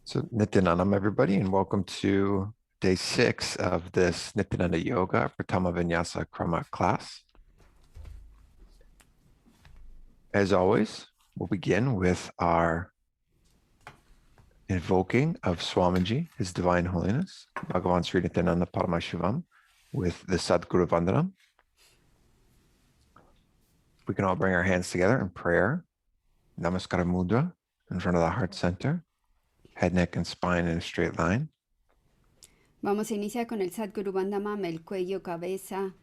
So Nithyanandam, everybody, and welcome to day 6 of this Nithyananda Yoga Prathama Vinyasa Krama class. As always, we'll begin with our invoking of Swamiji, His Divine Holiness, Bhagavan Sri Nithyananda Paramashivam, with the Sadguru Vandanam. We can all bring our hands together in prayer, Namaskara Mudra, in front of the heart center, head, neck, and spine in a straight line. Vamos a iniciar con el Sadguru Vandamam, el cuello, cabeza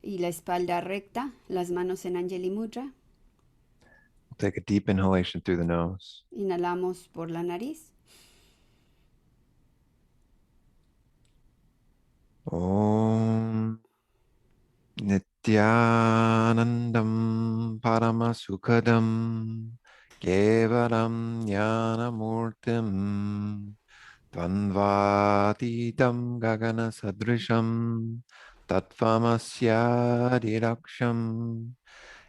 y la espalda recta, las manos en Anjali Mudra. We'll take a deep inhalation through the nose. Inhalamos por la nariz. Om Nithyanandam Paramasukhadam Kevalam Jnanamurtim Dvandvatitam Gagana Sadrisham Tattvamasyadhiraksham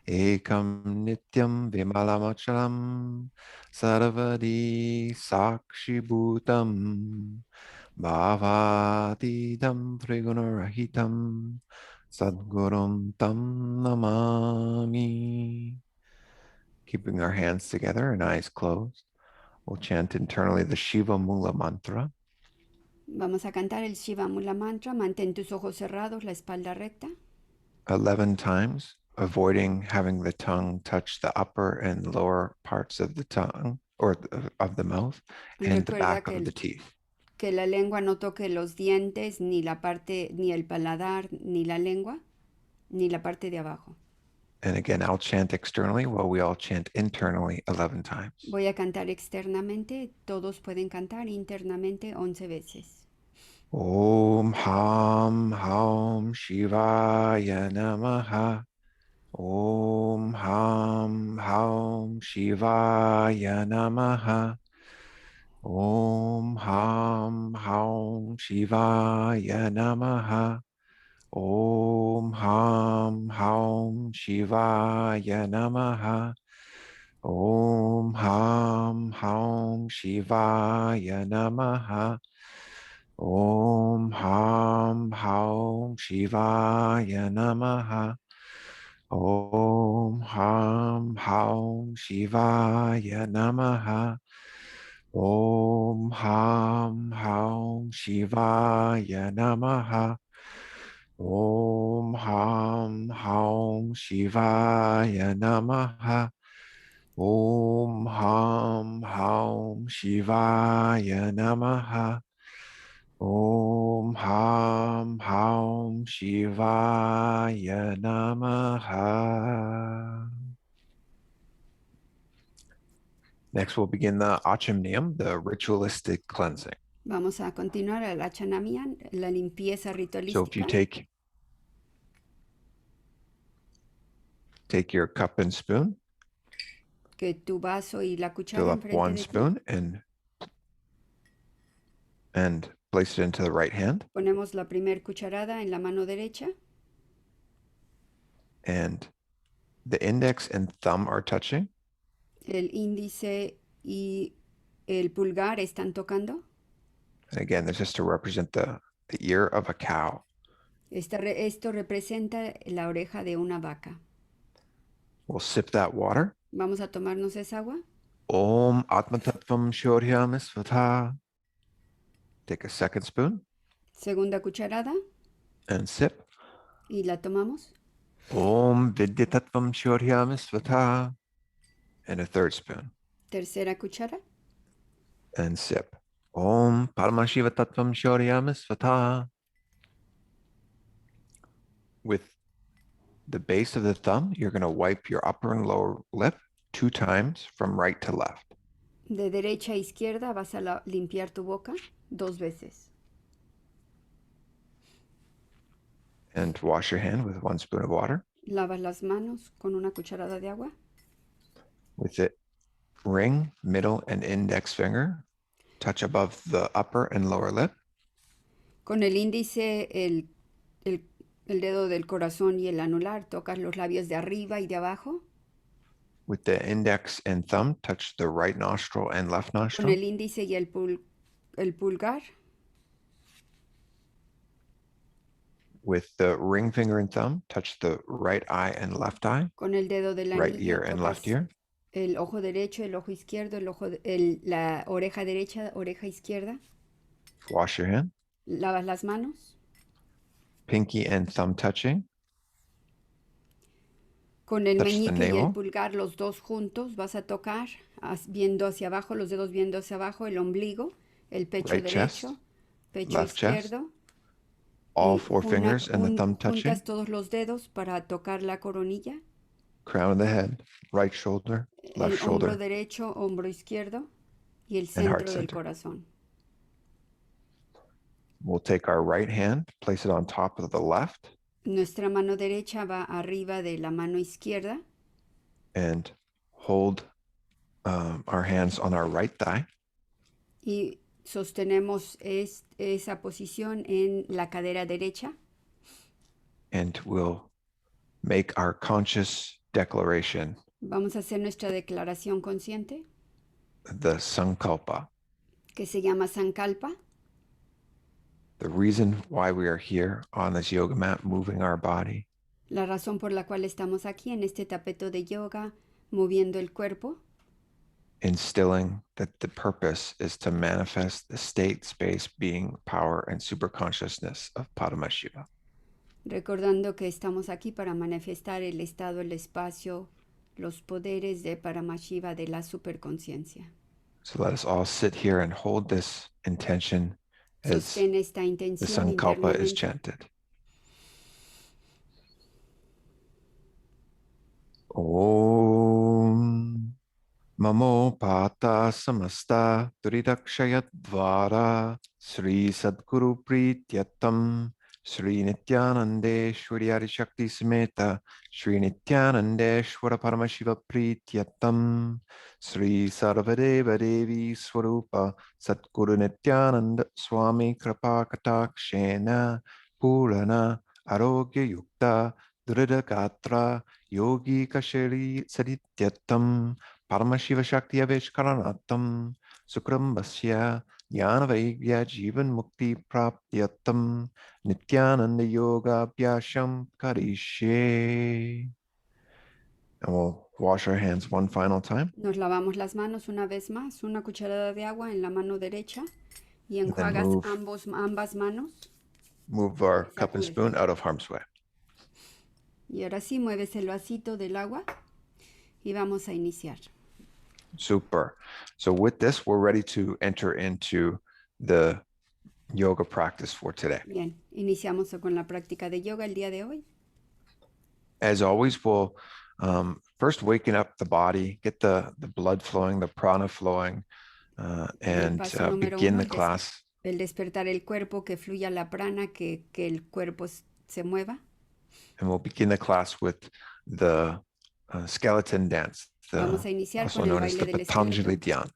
Ekam Nityam Vimalamachalam Sarvadi Sakshibhutam Bhavadidam Trigunorahitam Sadgurum Tam Namami. Keeping our hands together and eyes closed, we'll chant internally the Shiva Mula mantra. Vamos a cantar el Shiva Mula Mantra. Mantén tus ojos cerrados, la espalda recta. 11 times, avoiding having the tongue touch the upper and lower parts of the tongue or of the mouth and the back of the teeth. Que la lengua no toque los dientes, ni la parte, ni el paladar, ni la lengua, ni la parte de abajo. And again, I'll chant externally while we all chant internally 11 times. Voy a cantar externamente, todos pueden cantar internamente 11 veces. Om Ham Ham Shivaya Namaha. Om Ham Ham Shivaya Namaha. Om Ham Ham Shivaya Namaha. Om Ham Ham Shivaya Namaha. Om Ham Ham Shivaya Namaha. Om Ham Ham Shivaya Namaha. Om Ham Ham Shivaya Namaha. Om Ham Ham Shivaya Namaha. Om Ham Ham Shivaya Namaha. Om Ham Ham Shivaya Namaha. Om Ham Ham Shivaya Namaha. Next, we'll begin the Achamniyam, the ritualistic cleansing. Vamos a continuar el Achanamian, la limpieza ritualística. So if you take your cup and spoon, que tu vaso y la cuchara fill up one spoon and place it into the right hand. Ponemos la primer cucharada en la mano derecha. And the index and thumb are touching. El índice y el pulgar están tocando. And again, this is to represent the ear of a cow. Esto representa la oreja de una vaca. We'll sip that water. Vamos a tomarnos esa agua. Om Atmatattvam Shoryam Svata. Take a second spoon. Segunda cucharada. And sip. Y la tomamos. Om Vidyatattvam Shoryam Svata. And a third spoon. Tercera cuchara. And sip. Om Paramashiva Tattvam Shoryam Svata. With the base of the thumb, you're going to wipe your upper and lower lip 2 times from right to left. De derecha a izquierda vas a limpiar tu boca 2 veces. And wash your hand with 1 spoon of water. Lavas las manos con una cucharada de agua. With the ring, middle, and index finger, touch above the upper and lower lip. Con el índice, el dedo del corazón y el anular, tocas los labios de arriba y de abajo. With the index and thumb, touch the right nostril and left Con nostril. el índice y el pulgar. With the ring finger and thumb, touch the right eye and left eye. Con el dedo del Right anillo ear and left tocas ear. el ojo derecho, el ojo izquierdo, la oreja derecha, oreja izquierda. Wash your hand. Lavas las manos. Pinky and thumb touching. Con el Touch the meñique y el navel. pulgar, los dos juntos, vas a tocar viendo hacia abajo, los dedos viendo hacia abajo, el ombligo, el pecho Right derecho, chest. pecho Left chest. izquierdo. All Y four fingers and the thumb touching. juntas todos los dedos para tocar la coronilla. Crown of the head. Right shoulder. Left El hombro shoulder. derecho, hombro izquierdo y el And heart centro del center. corazón. We'll take our right hand, place it on top of the left. Nuestra mano derecha va arriba de la mano izquierda. And hold our hands on our right thigh. Y sostenemos esa posición en la cadera derecha. And we'll make our conscious declaration. Vamos a hacer nuestra declaración consciente. The Sankalpa. Que se llama Sankalpa. The reason why we are here on this yoga mat, moving our body. La razón por la cual estamos aquí en este tapeto de yoga, moviendo el cuerpo. Instilling that the purpose is to manifest the state, space, being, power, and superconsciousness of Paramashiva. Recordando que estamos aquí para manifestar el estado, el espacio, los poderes de Paramashiva, de la superconciencia. So let us all sit here and hold this intention as Sostén esta the intención Sankalpa is internamente. chanted. Om Mamo Pata Samasta Duridakshayat Dvara Sri Sadguru Prityatam Sri Nithyanandeshwari Shakti Sameta Sri Nithyanandeshwara Paramashiva Prityatam Sri Sarvadeva Devi Swarupa Sadguru Nithyananda Swami Kripa Katakshena Purana Arogya Yukta Drida Gatra Yogi Kashari Sadityatam Paramashiva Shakti Aveshkaranatam Sukram Basya Jnana Vaigya Jivan Mukti Prapyatam Nithyananda Yoga Abhyasham Karishe. And we'll wash our hands one final time. Nos lavamos las manos una vez más, una cucharada de agua en la mano derecha y And then enjuagas ambas manos. Move our cup and spoon out of harm's way. Y ahora sí, mueves el vasito del agua y vamos a iniciar. Super. So with this, we're ready to enter into the yoga practice for today. Bien, iniciamos con la práctica de yoga el día de hoy. As always, we'll first waken up the body, get the blood flowing, the prana flowing, and begin the class. El despertar el cuerpo, que fluya la prana, que el cuerpo se mueva. And we'll begin the class with the skeleton dance, Vamos a iniciar also con el known as baile the del Patanjali esqueleto. Dhyan.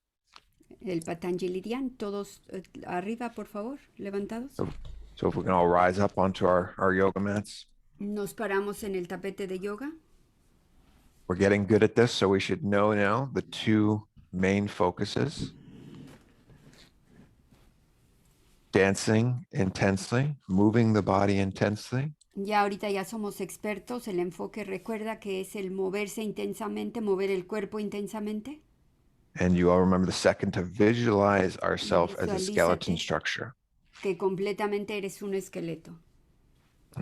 El Patanjali Dhyan, todos arriba, por favor, levantados. So if we can all rise up onto our yoga mats. Nos paramos en el tapete de yoga. We're getting good at this, so we should know now the two main focuses. Dancing intensely, moving the body intensely. Ya ahorita ya somos expertos. El enfoque, recuerda que es el moverse intensamente, mover el cuerpo intensamente. And you all remember the second, to visualize ourselves as a skeleton Visualízate structure. que completamente eres un esqueleto.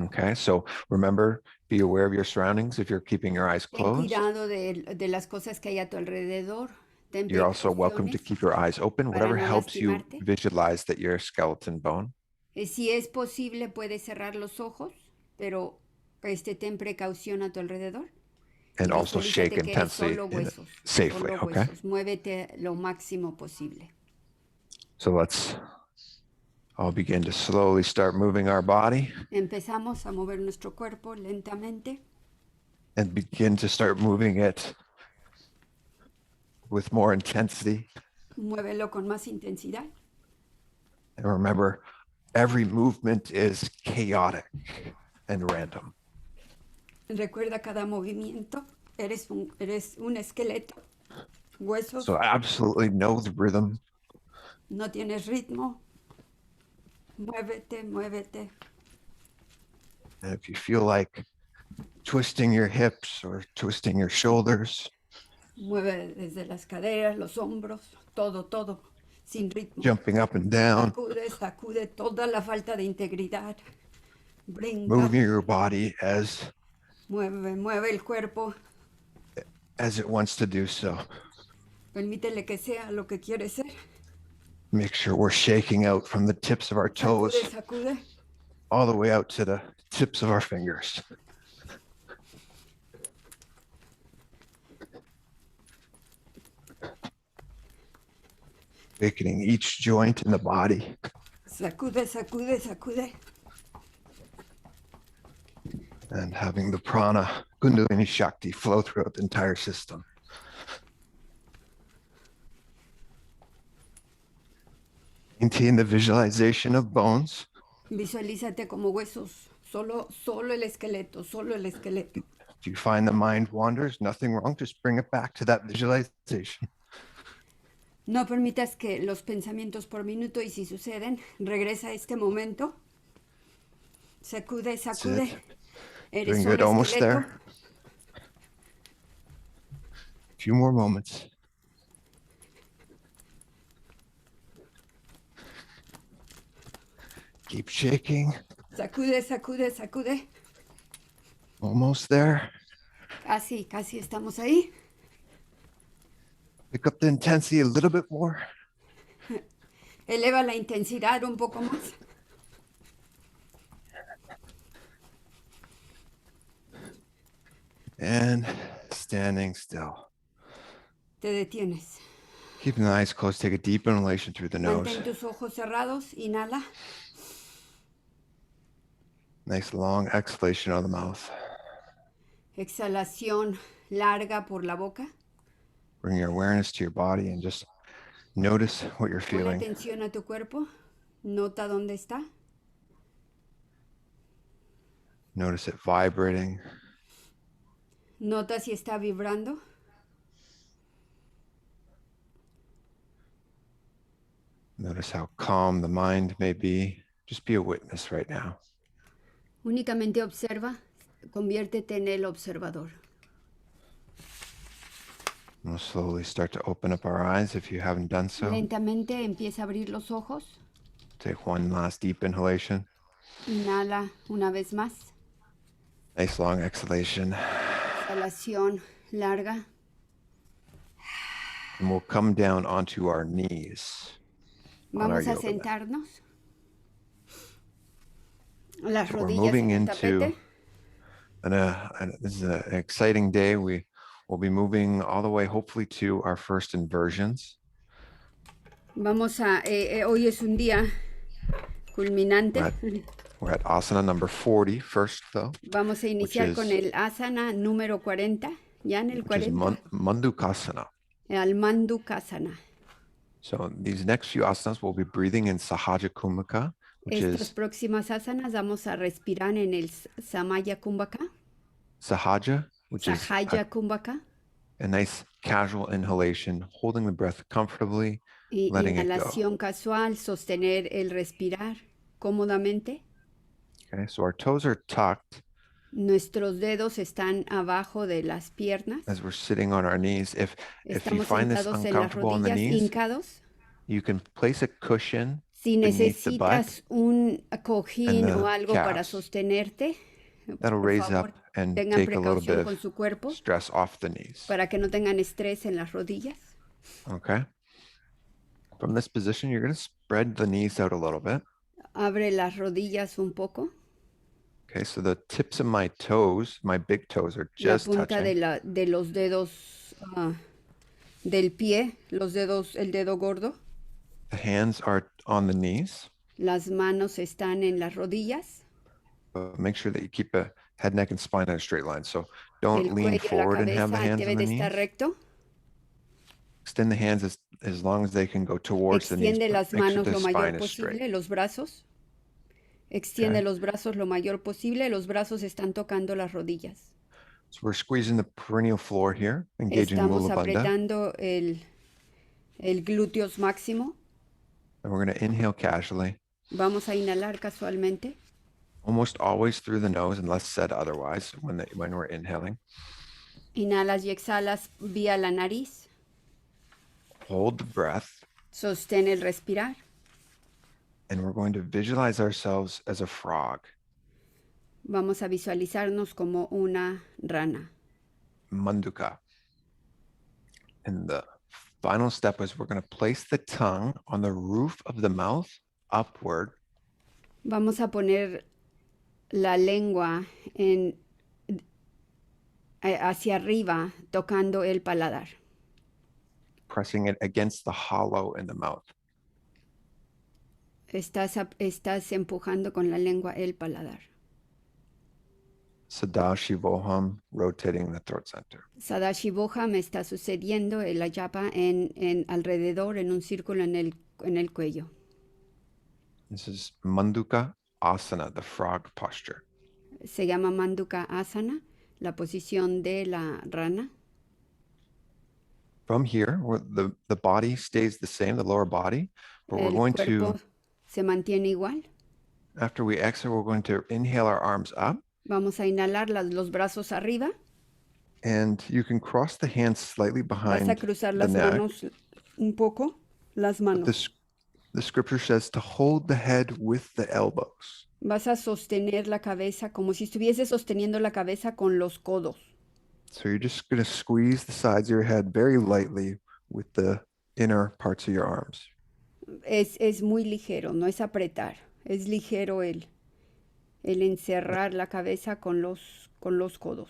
Okay, so remember, be aware of your surroundings if you're keeping your eyes Ten closed. cuidado de las cosas que hay a tu alrededor. Ten You're also welcome to precauciones. keep your eyes open, para whatever no helps you lastimarte. visualize that you're a skeleton bone. Si es posible, puedes cerrar los ojos, pero ten precaución a tu alrededor. And also shake Visualízate que eres intensely solo huesos, safely, solo okay? huesos. Muévete lo máximo posible. So let's all begin to slowly start moving our body Empezamos a mover nuestro cuerpo lentamente and begin to start moving it with more intensity. Muévelo con más intensidad. And remember, every movement is chaotic and random. Recuerda, cada movimiento Eres un esqueleto, huesos, So absolutely know the rhythm. no tienes ritmo. Muévete, muévete. And if you feel like twisting your hips or twisting your shoulders, Mueve desde las caderas, los hombros, todo, todo, sin ritmo. jumping up and down, Sacude, sacude toda la falta de integridad. Brinca, moving your body mueve, mueve el cuerpo. as it wants to do so. Permítele que sea lo que quiere ser. Make sure we're shaking out from the tips of our toes Sacude, sacude. all the way out to the tips of our fingers. Awakening each joint in the body. Sacude, sacude, sacude. And having the prana, Kundalini Shakti flow throughout the entire system. Maintain the visualization of bones. Visualízate como huesos. Solo el esqueleto, solo el esqueleto. If you find the mind wanders, nothing wrong, just bring it back to that visualization. No permitas que los pensamientos por minuto, y si suceden, regresa a este momento. Sacude, sacude. Eres Doing un good, almost esqueleto. there. A few more moments. Keep shaking. Sacude, sacude, sacude. Almost there. Casi, casi estamos ahí. Pick up the intensity a little bit more. Eleva la intensidad un poco más. And standing still. Te detienes. Keeping the eyes closed, take a deep inhalation through the nose. Mantén tus ojos cerrados. Inhala. Nice long exhalation out of the mouth. Exhalación larga por la boca. Bring your awareness to your body and just notice what you're Pon feeling. atención a tu cuerpo. Nota dónde está. Notice it vibrating. Nota si está vibrando. Notice how calm the mind may be. Just be a witness right now. Únicamente observa. Conviértete en el observador. We'll slowly start to open up our eyes if you haven't done so. Lentamente empieza a abrir los ojos. Take one last deep inhalation. Inhala una vez más. Nice long exhalation. Exhalación larga. And we'll come down onto our knees. Vamos a yoga mat. sentarnos. Las So we're rodillas moving en el into tapete. this is an exciting day. We will be moving all the way, hopefully, to our first inversions. Vamos a, hoy es un día culminante. We're at asana number 40 first, though, Vamos a iniciar con el asana número 40, ya en el which is 40, Mandukasana. al Mandukasana. So these next few asanas, we'll be breathing in Sahaja Kumbhaka, which Estas is próximas asanas vamos a respirar en el Samaya Kumbhaka, Sahaja, which is Sahaya Kumbhaka, a nice casual inhalation, holding the breath comfortably, y letting it go. inhalación casual, sostener el respirar cómodamente. Okay, so our toes are tucked Nuestros dedos están abajo de las piernas. as we're sitting on our knees. If you Estamos find this sentados en las uncomfortable on the rodillas, knees, hincados. you can place a cushion Si beneath the butt. necesitas un cojín and the o algo para calves. sostenerte, That'll por raise favor, up and tengan take a little precaución bit con of su cuerpo stress off the knees. para que no tengan estrés en las rodillas. Okay. From this position, you're going to spread the knees out a little bit. Abre las rodillas un poco. Okay, so the tips of my toes, my big toes, are La just punta touching. de los dedos del pie, los dedos, el dedo gordo. The hands are on the knees. Las manos están en las rodillas. But make sure that you keep a head, neck, and spine on a straight line. So don't El lean cuello, la forward and have the cabeza hands debe on de the estar knees. recto. Extend the hands as long as they can go towards the knees. Extiende But las make sure manos the lo mayor spine is straight. posible, los brazos. Extiende Okay. los brazos lo mayor posible, los brazos están tocando las rodillas. So we're squeezing the perineal floor here, engaging Estamos Mula Bandha. apretando el glúteos máximo. And we're going to inhale casually, Vamos a inhalar casualmente. almost always through the nose, unless said otherwise when we're inhaling. Inhalas y exhalas vía la nariz. Hold the breath. Sostén el respirar. And we're going to visualize ourselves as a frog. Vamos a visualizarnos como una rana. Manduka. And the final step is we're going to place the tongue on the roof of the mouth upward. Vamos a poner la lengua hacia arriba, tocando el paladar. Pressing it against the hollow in the mouth. Estás empujando con la lengua el paladar. Sadashivoham, rotating the throat center. Sadashivoham está sucediendo el ayapa en alrededor, en un círculo en el cuello. This is Manduka Asana, the frog posture. Se llama Manduka Asana, la posición de la rana. From here, the body stays the same, the lower body, but we're going to, se mantiene igual. After we exhale, we're going to inhale our arms up. Vamos a inhalar los brazos arriba. And you can cross the hands slightly behind Vas a cruzar las the neck. manos un poco, las manos. The scripture says to hold the head with the elbows. Vas a sostener la cabeza como si estuviese sosteniendo la cabeza con los codos. So you're just going to squeeze the sides of your head very lightly with the inner parts of your arms. Es muy ligero, no es apretar. Es ligero el encerrar la cabeza con los codos.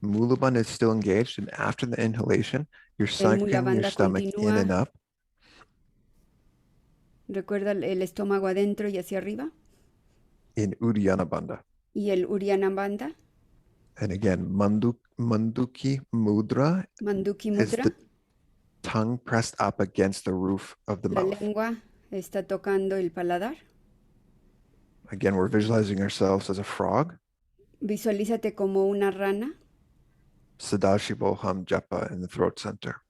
Mula Bandha is still engaged, and after the inhalation, you're sucking your stomach in and up. Recuerda el estómago adentro y hacia arriba. In Uddiyana Bandha. Y el Uddiyana Bandha. And again, Manduki Mudra. Manduki Mudra. Is the tongue pressed up against the roof of the mouth. La lengua está tocando el paladar. Again, we're visualizing ourselves as a frog. Visualízate como una rana. Sadashivoham japa in the throat center.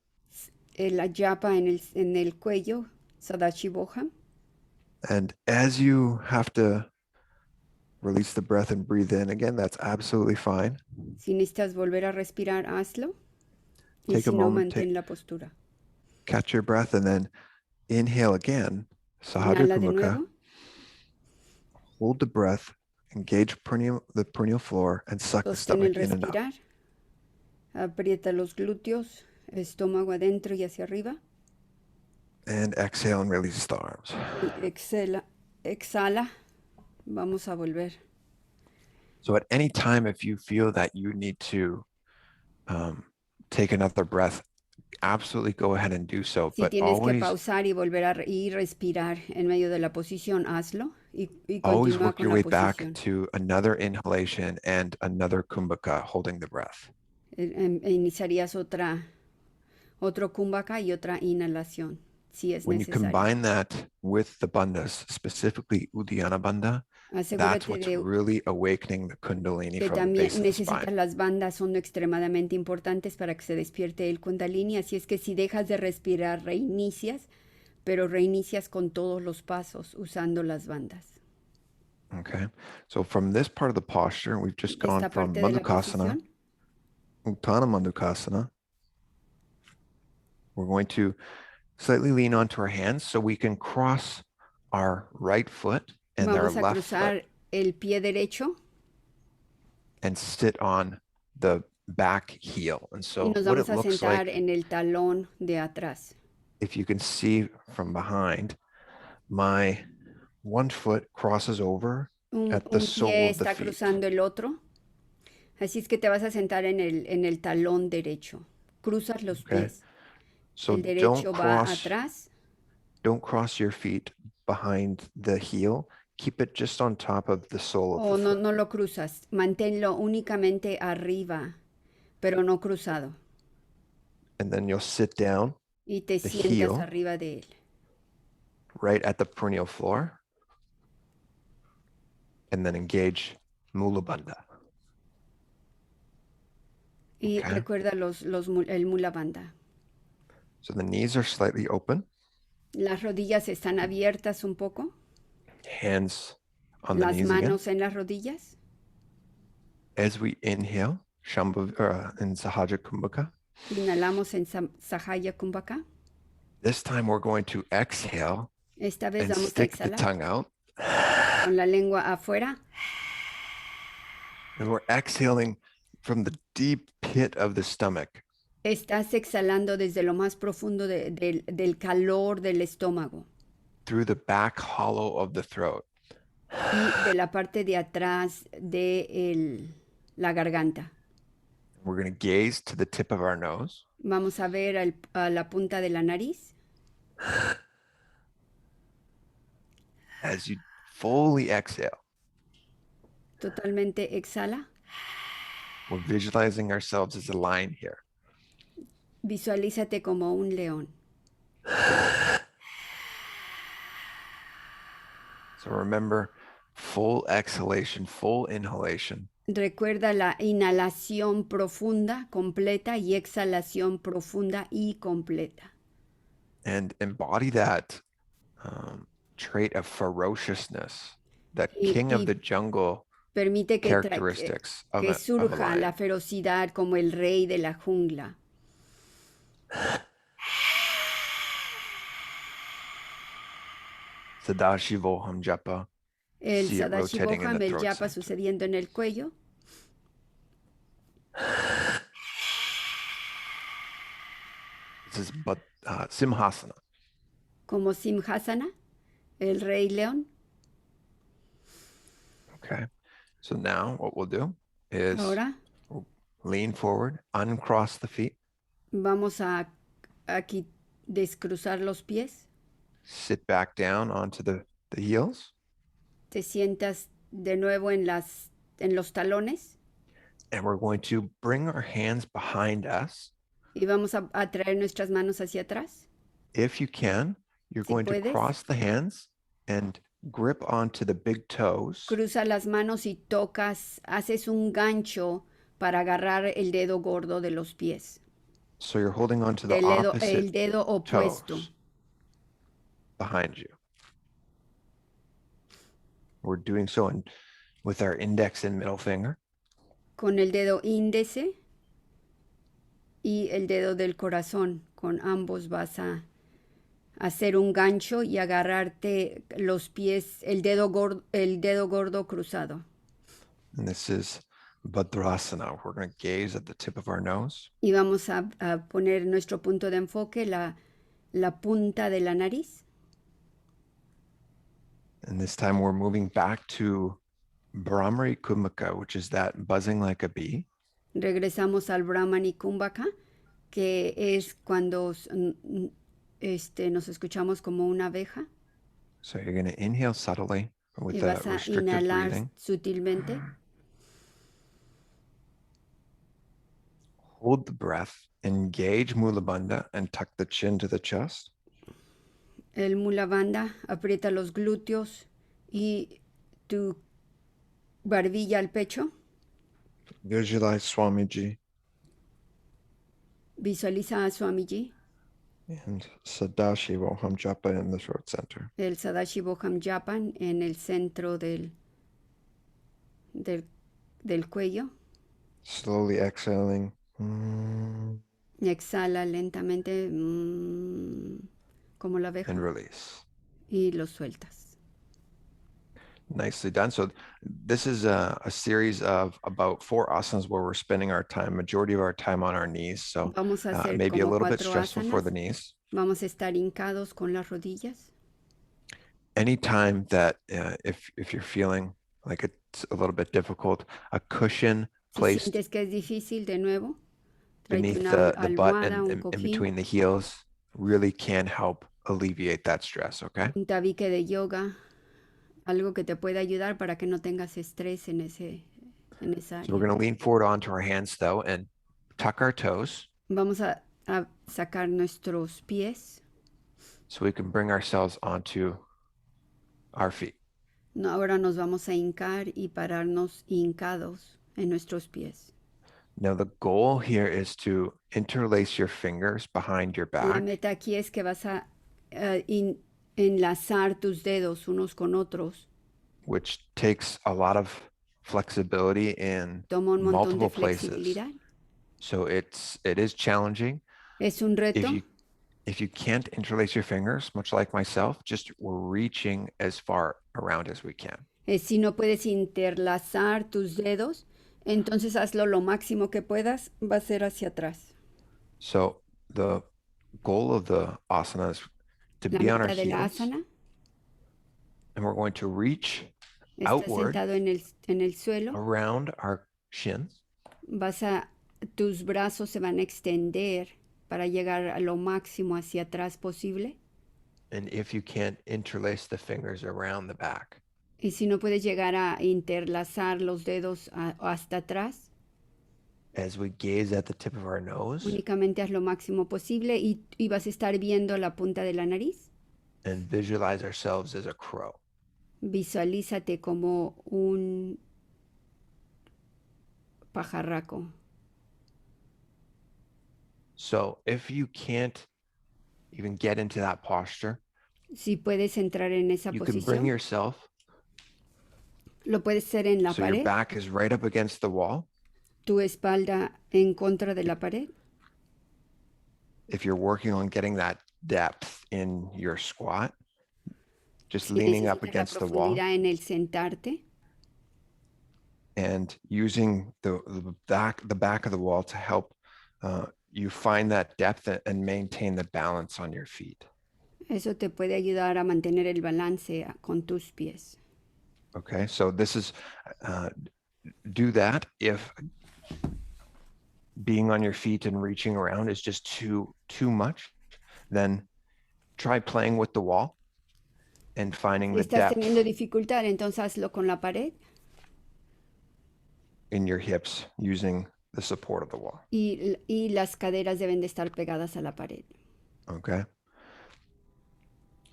El japa en el cuello, Sadashivoham. And as you have to release the breath and breathe in again, that's absolutely fine. Si necesitas volver a respirar, hazlo. Take a moment, mantén la postura. Catch your breath and then inhale again. Sahadra Kumukha. Hold the breath, engage the perineal floor, and suck the stomach in and up. Aprieta los glúteos, estómago adentro y hacia arriba. And exhale and release the arms. Exhala. Vamos a volver. So at any time, if you feel that you need to take another breath, absolutely go ahead and do so. Si tienes que pausar y volver a respirar en medio de la posición, hazlo. Y always continúa work con your la way posición. back to another inhalation and another kumbhaka, holding the breath. Iniciarías otro kumbhaka y otra inhalación, si es When necesario. you combine that with the bandhas, specifically Uddiyana Bandha, that's what's really awakening the Kundalini from the base of the spine. Las bandas son extremadamente importantes para que se despierte el Kundalini, así es que si dejas de respirar, reinicias, pero reinicias con todos los pasos usando las bandas. Okay, so from this part of the posture, we've just gone from Mandukasana, Uttana Mandukasana. We're going to slightly lean onto our hands so we can cross our right foot and our left foot. El pie derecho. And sit on the back heel. And so nos vamos a sentar en el talón de atrás. If you can see from behind, my one foot crosses over at the sole of the feet. Un pie está cruzando el otro. Así es que te vas a sentar en el talón derecho. Cruzas los pies. So el derecho va atrás. Don't cross your feet behind the heel. Keep it just on top of the sole of the foot. No lo cruzas. Manténlo únicamente arriba, pero no cruzado. And then you'll sit down. Y te sientas arriba de él. Right at the perineal floor. And then engage Mula Bandha. Y Okay. recuerda el mula bandha. So the knees are slightly open, Las rodillas están abiertas un poco. hands on the Las knees again. manos en las rodillas. As we inhale, in Sahaja Kumbhaka, Inhalamos en Sahaya Kumbhaka. this time we're going to exhale Esta vez and vamos a stick the exhalar tongue out. con la lengua afuera. And we're exhaling from the deep pit of the stomach. Estás exhalando desde lo más profundo del calor del estómago Through the back hollow of the throat. y de la parte de atrás de la garganta. We're going to gaze to the tip of our nose. Vamos a ver a la punta de la nariz. As you fully exhale, Totalmente exhala. we're visualizing ourselves as a lion here. Visualízate como un león. So remember, full exhalation, full inhalation. Recuerda la inhalación profunda, completa, y exhalación profunda y completa. And embody that trait of ferociousness, that king of the jungle permite characteristics of a surja la lion. ferocidad como el rey de la jungla. Sadashivoham japa. El See it rotating in Sadashivoham, the el throat japa center. sucediendo en el cuello. This is Simhasana. Como Simhasana, el rey león. Okay. So now what we'll do is Ahora we'll lean forward, uncross the feet. vamos a aquí descruzar los pies. Sit back down onto the heels. Te sientas de nuevo en los talones. And we're going to bring our hands behind us. Y vamos a traer nuestras manos hacia atrás. If you can, you're Si going puedes. to cross the hands and grip onto the big toes. Cruza las manos y tocas, haces un gancho para agarrar el dedo gordo de los pies. So you're holding onto the El dedo opuesto. toes behind you. We're doing so with our index and middle finger. Con el dedo índice y el dedo del corazón. Con ambos vas a hacer un gancho y agarrarte los pies, el dedo gordo cruzado. And this is Bhadrasana. We're going to gaze at the tip of our nose. Y vamos a poner nuestro punto de enfoque, la punta de la nariz. And this time we're moving back to Brahmari Kumbhaka, which is that buzzing like a bee. Regresamos al Brahmani Kumbhaka, que es cuando nos escuchamos como una abeja. So you're going to inhale subtly with Y the vas a restrictive inhalar breathing. sutilmente. Hold the breath, engage Mula Bandha and tuck the chin to the chest. El Mula Bandha, aprieta los glúteos y tu barbilla al pecho. Visualize Swamiji Visualiza a Swamiji. and Sadashivoham japa in the throat center. El Sadashivoham Japan en el centro del cuello. Slowly exhaling. Exhala lentamente como la abeja. And release. Y lo sueltas. Nicely done. So this is a series of about 4 asanas where we're spending our time, majority of our time on our knees. So Vamos a hacer maybe a como little bit 4 stressful for asanas. the knees. Vamos a estar hincados con las rodillas. Anytime that if you're feeling like it's a little bit difficult, a cushion Si placed sientes que es difícil, de nuevo, tráete beneath una the butt almohada, and un in cojín, between the heels really can help alleviate that stress, okay? un tabique de yoga, algo que te pueda ayudar para que no tengas estrés en esa So we're área. going to lean forward onto our hands though and tuck our toes Vamos a sacar nuestros pies. so we can bring ourselves onto our feet. No, ahora nos vamos a hincar y pararnos hincados en nuestros pies. Now the goal here is to interlace your fingers behind your La back, meta aquí es que vas a enlazar tus dedos unos con otros. which takes a lot of flexibility in Toma un montón de multiple places. flexibilidad. So it is challenging. Es un reto. If you can't interlace your fingers, much like myself, just we're reaching as far around as we can. Si no puedes interlazar tus dedos, entonces hazlo lo máximo que puedas, va a ser hacia atrás. So the goal of the asana is to La be on our meta de la heels, asana, and we're going to reach estás outward sentado en el suelo, around our shins, tus brazos se van a extender para llegar a lo máximo hacia atrás posible. and if you can't interlace the fingers around the back, Y si no puedes llegar a interlazar los dedos hasta atrás, as we gaze at the tip of our nose únicamente haz lo máximo posible y vas a estar viendo la punta de la nariz. and visualize ourselves as a crow. Visualízate como un pajarraco. So if you can't even get into that posture, Si puedes entrar en esa you can bring posición, yourself lo puedes hacer en la so your pared, back is right up against the wall. tu espalda en contra de la pared. If you're working on getting that depth in your squat, just Si leaning up necesitas la against the wall profundidad en el sentarte and using the back of the wall to help you find that depth and maintain the balance on your feet. eso te puede ayudar a mantener el balance con tus pies. Okay, so this is do that if being on your feet and reaching around is just too much, then try playing with the wall and finding Si the estás depth teniendo dificultad, entonces hazlo con la pared in your hips using the support of the wall. y las caderas deben de estar pegadas a la pared. Okay.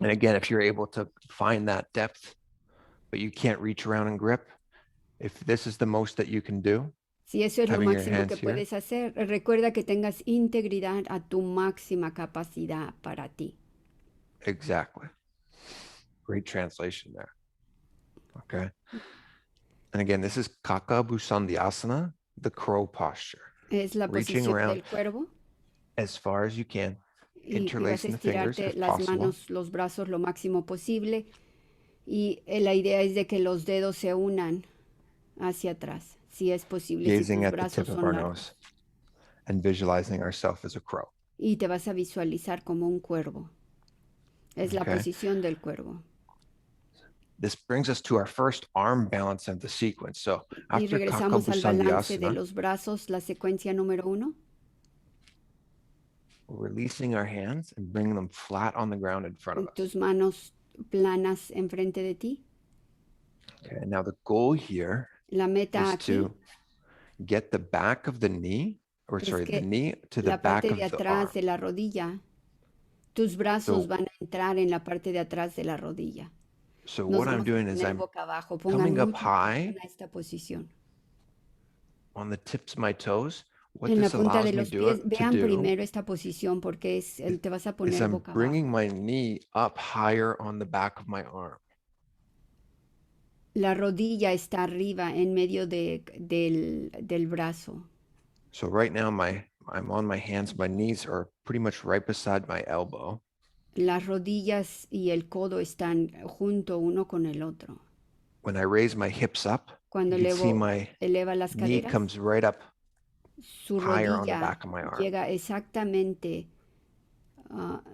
And again, if you're able to find that depth, but you can't reach around and grip, if this is the most that you can do, Si eso es lo having your máximo hands que here, puedes hacer, recuerda que tengas integridad a tu máxima capacidad para ti. exactly. Great translation there. Okay. And again, this is Kakabusandhyasana, the crow posture. Es la Reaching posición around del cuervo as far as you can, y vas a interlacing the fingers estirarte if las possible. manos, los brazos lo máximo posible y la idea es de que los dedos se unan hacia atrás, si es posible, si Gazing tus at the brazos tip of son our largos. nose and visualizing ourselves as a crow. Y te vas a visualizar como un cuervo. Es la Okay. posición del cuervo. This brings us to our first arm balance of the sequence. So Y after regresamos al balance de Kakabusandhyasana, los brazos, la secuencia número 1. we're releasing our hands and bringing them flat on the ground in front of us. Tus manos planas enfrente de ti. Okay, and now the goal here La meta is aquí to get the back of the knee, or es sorry, the que knee to the la back parte of de the atrás arm. de la rodilla, tus brazos So, van a entrar en la parte de atrás de la rodilla. so Nos what I'm vamos a doing is poner I'm boca abajo. Pongan coming up mucha high atención a esta posición. on the tips of my toes. What En la this punta de allows me los pies, to vean do primero esta posición porque te vas a is poner I'm boca abajo. bringing my knee up higher on the back of my arm. La rodilla está arriba en medio del brazo. So right now I'm on my hands. My knees are pretty much right beside my elbow. Las rodillas y el codo están junto uno con el otro. When I raise my hips up, Cuando you can see eleva las knee caderas, comes right up su higher on the rodilla back of my arm. llega exactamente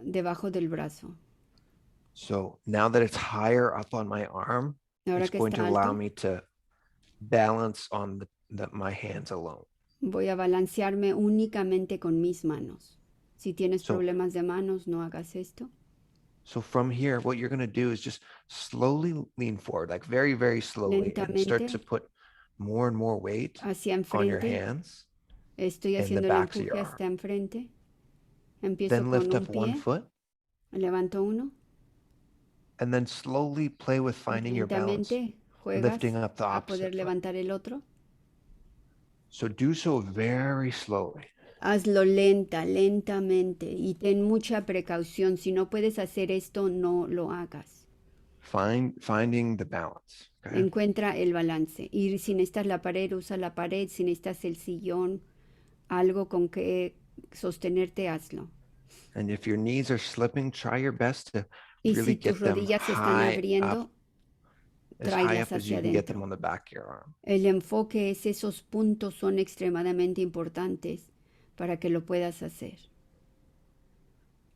debajo del brazo. So now that it's higher up on my arm, Ahora it's que going to está allow alto, me to balance on my hands alone. voy a balancearme únicamente con mis manos. Si tienes So- problemas de manos, no hagas esto. So from here, what you're going to do is just slowly lean forward, like very, very slowly, and start to Lentamente put more and more weight hacia on your enfrente. hands. Estoy and the haciendo el backs of empuje your hasta enfrente. Empiezo Then con lift un up one pie, foot levanto uno. and then slowly play with finding your balance, Lentamente juegas lifting up the a poder opposite foot. levantar el otro. So do so very slowly. Hazlo lentamente y ten mucha precaución. Si no puedes hacer esto, no lo hagas. Finding the balance. Okay. Encuentra el balance. Y si necesitas la pared, usa la pared. Si necesitas el sillón, algo con que sostenerte, hazlo. And if your knees are slipping, try your best to Y really si tus get them rodillas se están high up, abriendo, as high tráelas up as you hacia can get them adentro. on the back of your arm. El enfoque es esos puntos son extremadamente importantes para que lo puedas hacer.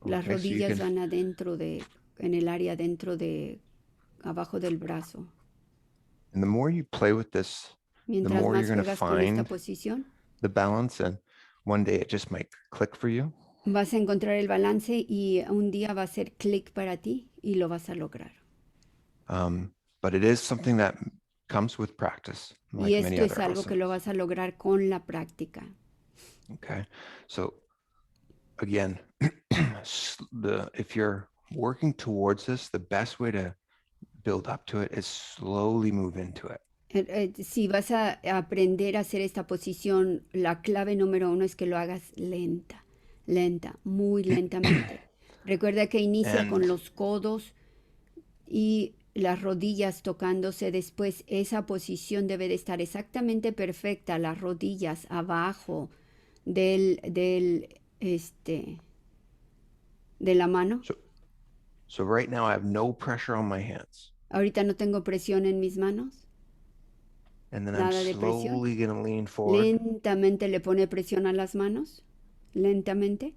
Las Okay, so you rodillas can, van adentro en el área dentro de, abajo del brazo. and the more you play with this, the Mientras more you're más going to juegas con esta find posición, the balance, and one day it just might click for you. vas a encontrar el balance y un día va a ser clic para ti y lo vas a lograr. But it is something that comes with practice, Y like many esto other es algo que lo asanas. vas a lograr con la práctica. Okay, so again, if you're working towards this, the best way to build up to it is slowly move into it. Si vas a aprender a hacer esta posición, la clave número uno es que lo hagas lenta, muy lentamente. Recuerda que inicia con And los codos y las rodillas tocándose. Después esa posición debe de estar exactamente perfecta, las rodillas abajo de la mano. so right now I have no pressure on my hands. Ahorita no tengo presión en mis manos, And then I'm nada de presión. slowly going to lean forward. Lentamente le pone presión a las manos, lentamente.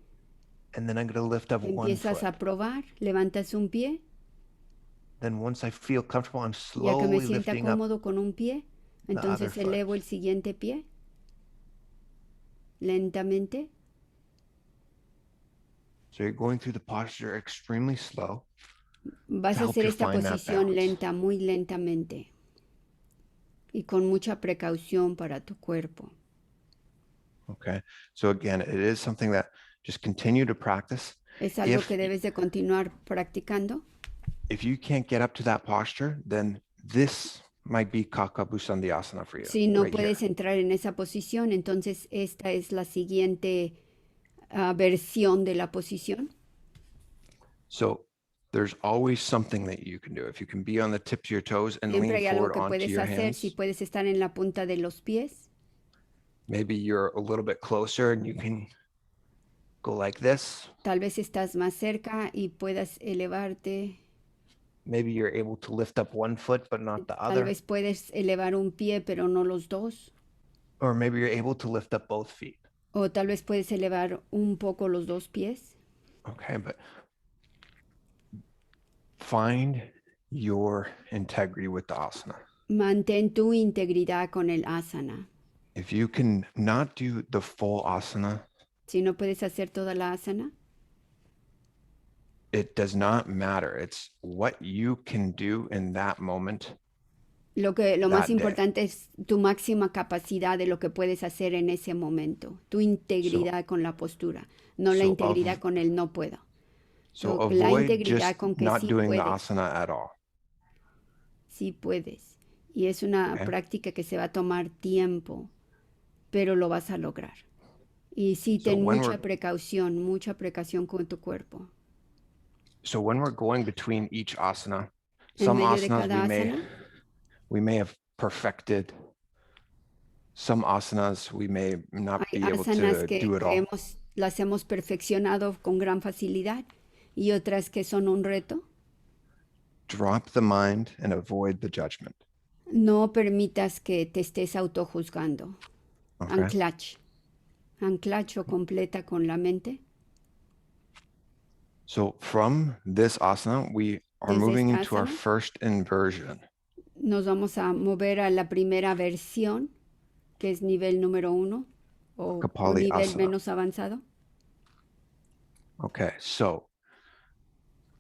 And then I'm going to lift up one Empiezas foot. a probar, levantas un pie. Then once I feel comfortable, I'm Ya que me slowly sienta lifting up cómodo con un pie, the other entonces foot. elevo el siguiente pie, lentamente. So you're going through the posture extremely slow. Vas To a help hacer you esta find that posición balance. lenta, muy lentamente. Y con mucha precaución para tu cuerpo. Okay. So again, it is something that just continue to practice. Es algo que debes de continuar practicando. If you can't get up to that posture, then this might be Kakabusandhyasana for you. Si no right puedes here. entrar en esa posición, entonces esta es la siguiente versión de la posición. So there's always something that you can do. If you can be on the tips of your toes and Siempre lean hay algo forward que onto puedes your hacer. Si hands, puedes estar en la punta de los pies. maybe you're a little bit closer and you can go like this. Tal vez estás más cerca y puedas elevarte. Maybe you're able to lift up one foot, but not the Tal other. vez puedes elevar un pie, pero no los dos. Or maybe you're able to lift up both feet. O tal vez puedes elevar un poco los dos pies. Okay, but find your integrity with the asana. Mantén tu integridad con el asana. If you can not do the full asana, Si no puedes hacer toda la asana, it does not matter. It's what you can do in that moment. lo That más day. importante es tu máxima capacidad de lo que puedes hacer en ese momento. Tu integridad con la postura, no la so integridad con el no puedo. So la avoid integridad just con que not sí doing the puedes. asana at all. Sí puedes. Y es una Okay. práctica que se va a tomar tiempo, pero lo vas a lograr. Y sí, So ten when mucha precaución con tu cuerpo. So when we're going between each asana, En some medio de asanas cada asana, we may have perfected. Some asanas we may not hay be able asanas to que do it all. las hemos perfeccionado con gran facilidad y otras que son un reto. Drop the mind and avoid the judgment. No permitas que te estés autojuzgando. Okay. Anclacho completa con la mente. So from this asana, we are Desde moving esta into our asana, first inversion. nos vamos a mover a la primera versión, que es nivel número 1 o Kapali nivel asana. menos avanzado. Okay, so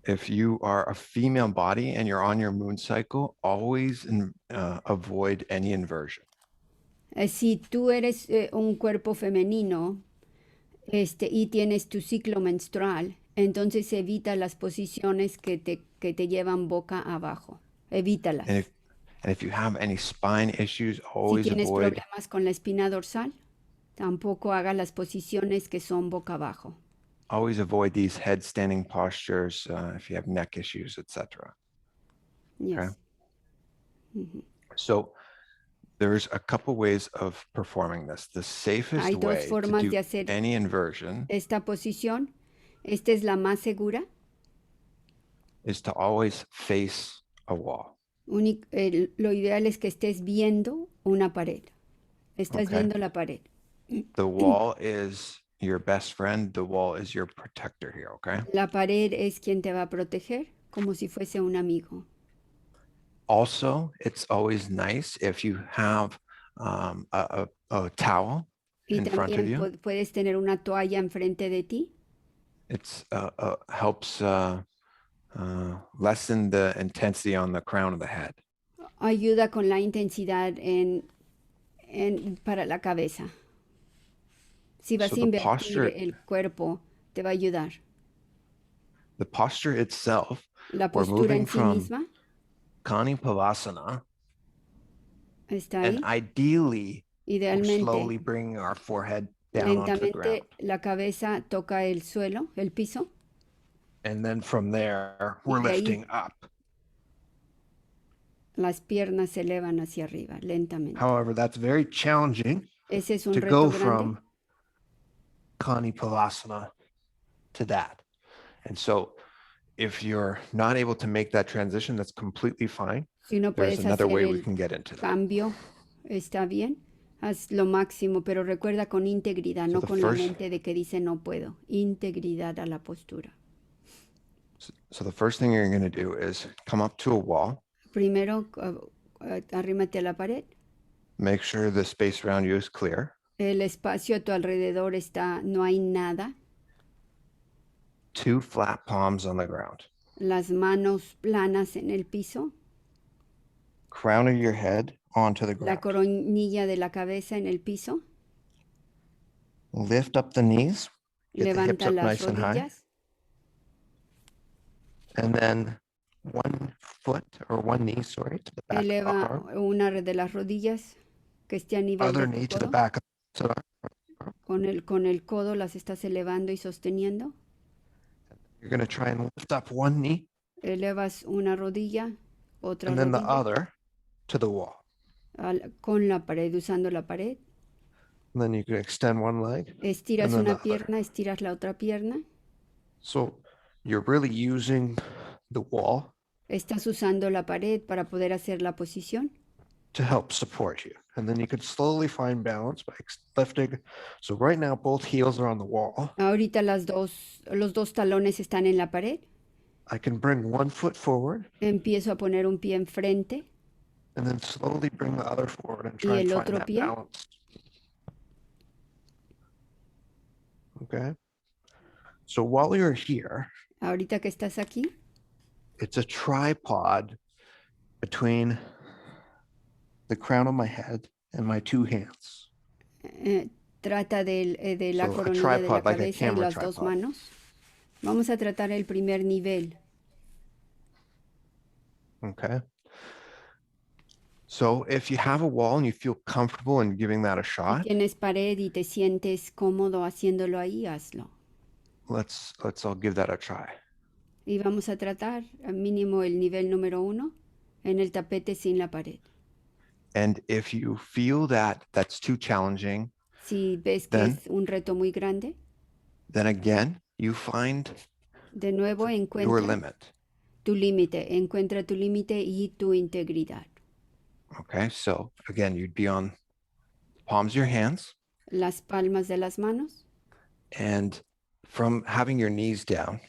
if you are a female body and you're on your moon cycle, always avoid any inversion. Si tú eres un cuerpo femenino y tienes tu ciclo menstrual, entonces evita las posiciones que te llevan boca abajo. Evítalas. And And if you have any spine issues, Si always tienes avoid problemas con la espina dorsal, tampoco hagas las posiciones que son boca abajo. these headstanding postures if you have neck issues, etc. Okay. Yes. Ujú. So there's a couple ways of performing this. The safest Hay dos way to formas do de hacer any inversion esta posición. Esta es la más segura. is to always face a wall. Lo ideal es que estés viendo una pared. Estás Okay. viendo la pared. The wall is your best friend. The wall is your protector here, okay? La pared es quien te va a proteger, como si fuese un amigo. Also, it's always nice if you have a towel Y in front of también you. puedes tener una toalla enfrente de ti. It's helps lessen the intensity on the crown of the head. Ayuda con la intensidad para la cabeza. Si vas So a the invertir posture, el cuerpo, te va a ayudar. the posture itself, La we're postura moving en sí from misma Kanipavasana, está and ahí. ideally, we're Idealmente, slowly bringing our forehead down onto the ground. lentamente la cabeza toca el suelo, el piso, And then from there, y we're de ahí lifting up. las piernas se elevan hacia arriba, lentamente. However, that's very challenging Ese es un to reto go grande. from Kanipavasana to that. And so if you're not able to make that transition, that's completely fine. Si no There's puedes another hacer way we el can get into that. cambio, está bien. Haz lo máximo, pero recuerda con integridad, So no the con la first- mente de que dice no puedo. Integridad a la postura. So the first thing you're going to do is come up to a wall. Primero, arrímate a la pared. Make sure the space around you is clear. El espacio a tu alrededor está, no hay nada. 2 flat palms on the ground. Las manos planas en el piso. Crown of your head onto the La ground. coronilla de la cabeza en el piso. Lift up the knees. Get the hips Levanta up las nice and high. rodillas. And then one foot or one knee, sorry, to the back of the Eleva arm. una de las rodillas que esté a nivel Other de tu knee to the codo. back of the arm. Con el codo las estás elevando y sosteniendo. You're going to try and lift up one knee Elevas una rodilla, otra and then the rodilla other to the wall. con la pared, usando la pared. And then you can extend one leg. Estiras And then una the other. pierna, estiras la otra pierna. So you're really using the wall Estás usando la pared para poder hacer la posición. to help support you. And then you can slowly find balance by lifting. So right now, both heels are on the wall. Ahorita los dos talones están en la pared. I can bring one foot forward Empiezo a poner un pie enfrente and then slowly bring the other forward and y try and el find otro that pie. balance. Okay. So while you're here, Ahorita que estás aquí, it's a tripod between the crown of my head and my 2 hands. trata de la So a coronilla de la tripod, like a cabeza y camera las dos tripod. manos. Vamos a tratar el primer nivel. Okay. So if you have a wall and you feel comfortable in giving that a Si shot, tienes pared y te sientes cómodo haciéndolo ahí, hazlo. let's all give that a try. Y vamos a tratar al mínimo el nivel número 1 en el tapete sin la pared. And if you feel that that's too challenging, Si ves que Then- es un reto muy grande, then again, you find de nuevo your encuentra limit. tu límite, encuentra tu límite y tu integridad. Okay, so again, you'd be on the palms of your hands, Las palmas de las manos, and from having your knees down,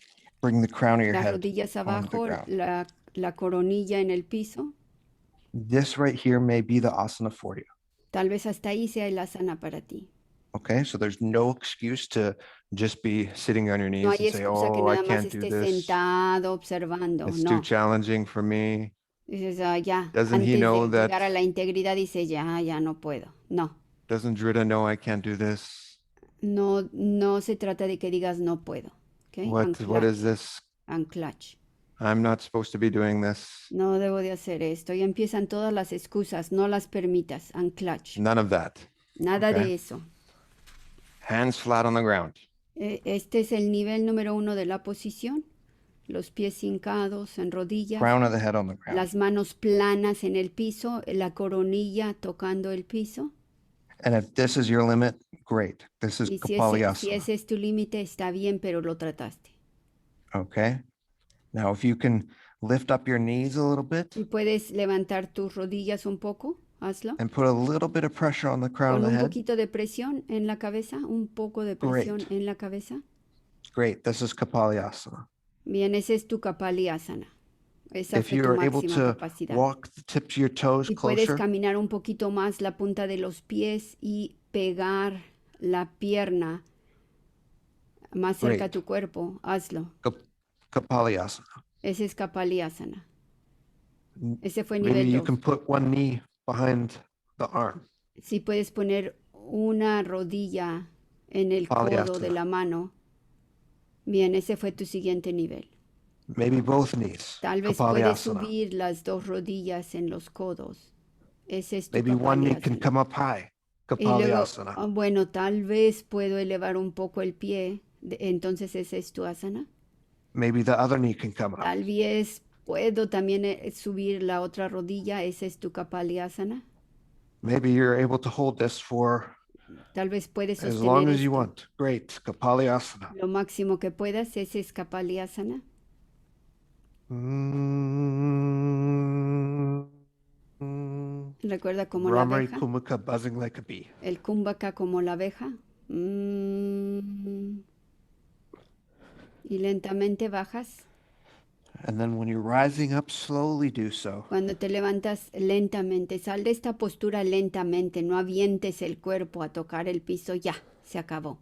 bring the crown of your las head rodillas onto the abajo, ground. la coronilla en el piso. This right here may be the asana for you. Tal vez hasta ahí sea el asana para ti. Okay, so there's no excuse to just be sitting on your knees No and hay say, excusa que "Oh, I nada más can't do estés this. sentado observando. It's No. too challenging for me." Dices, ya, Doesn't he antes know de that- llegar a la integridad dices, ya no puedo. No, Doesn't Drita know I can't do this? no se trata de que digas no puedo. ¿Ok? What is this? Anclaje. I'm not supposed to be doing this. No debo de hacer esto. Y empiezan todas las excusas. No las permitas. Anclage. None of that. Nada Okay. de eso. Hands flat on the ground. Este es el nivel número 1 de la posición. Los pies hincados en rodillas. Crown of the head on the ground. Las manos planas en el piso. La coronilla tocando el piso. And if this is your limit, great. This is Y si Kapalyasana. ese es tu límite, está bien, pero lo trataste. Okay. Now, if you can lift up your knees a little bit Si puedes levantar tus rodillas un poco, hazlo. and put a little bit of pressure on the crown Con of the un head. poquito de presión en la cabeza, un poco de presión Great. en la cabeza. Great. This is Kapalyasana. Bien, ese es tu Kapalyasana. Esa If fue tu you're able máxima to capacidad. walk the tips of your toes Si puedes closer, caminar un poquito más la punta de los pies y pegar la pierna más cerca a Great. tu cuerpo, hazlo. Kapalyasana. Ese es Kapalyasana. Ese fue Maybe nivel you 2. can put one knee behind the arm. Si puedes poner una rodilla en el codo de Kapalyasana. la mano. Bien, ese fue tu siguiente nivel. Maybe both knees. Tal vez puedes Kapalyasana. subir las dos rodillas en los codos. Ese es tu Maybe one knee can Kapalyasana. come up high. Y luego, Kapalyasana. bueno, tal vez puedo elevar un poco el pie. Entonces ese es tu asana. Maybe the other knee can come up. Tal vez puedo también subir la otra rodilla. Ese es tu Kapalyasana. Maybe you're able to hold this for Tal vez puedes as long sostener as you esto want. Great. Kapalyasana. lo máximo que puedas. Ese es Kapalyasana. Recuerda como la Brahmari abeja. Kumaka buzzing like a bee. El kumbhaka como la abeja. Y lentamente bajas. And then when you're rising up, slowly do so. Cuando te levantas lentamente, sal de esta postura lentamente. No avientes el cuerpo a tocar el piso. Ya, se acabó.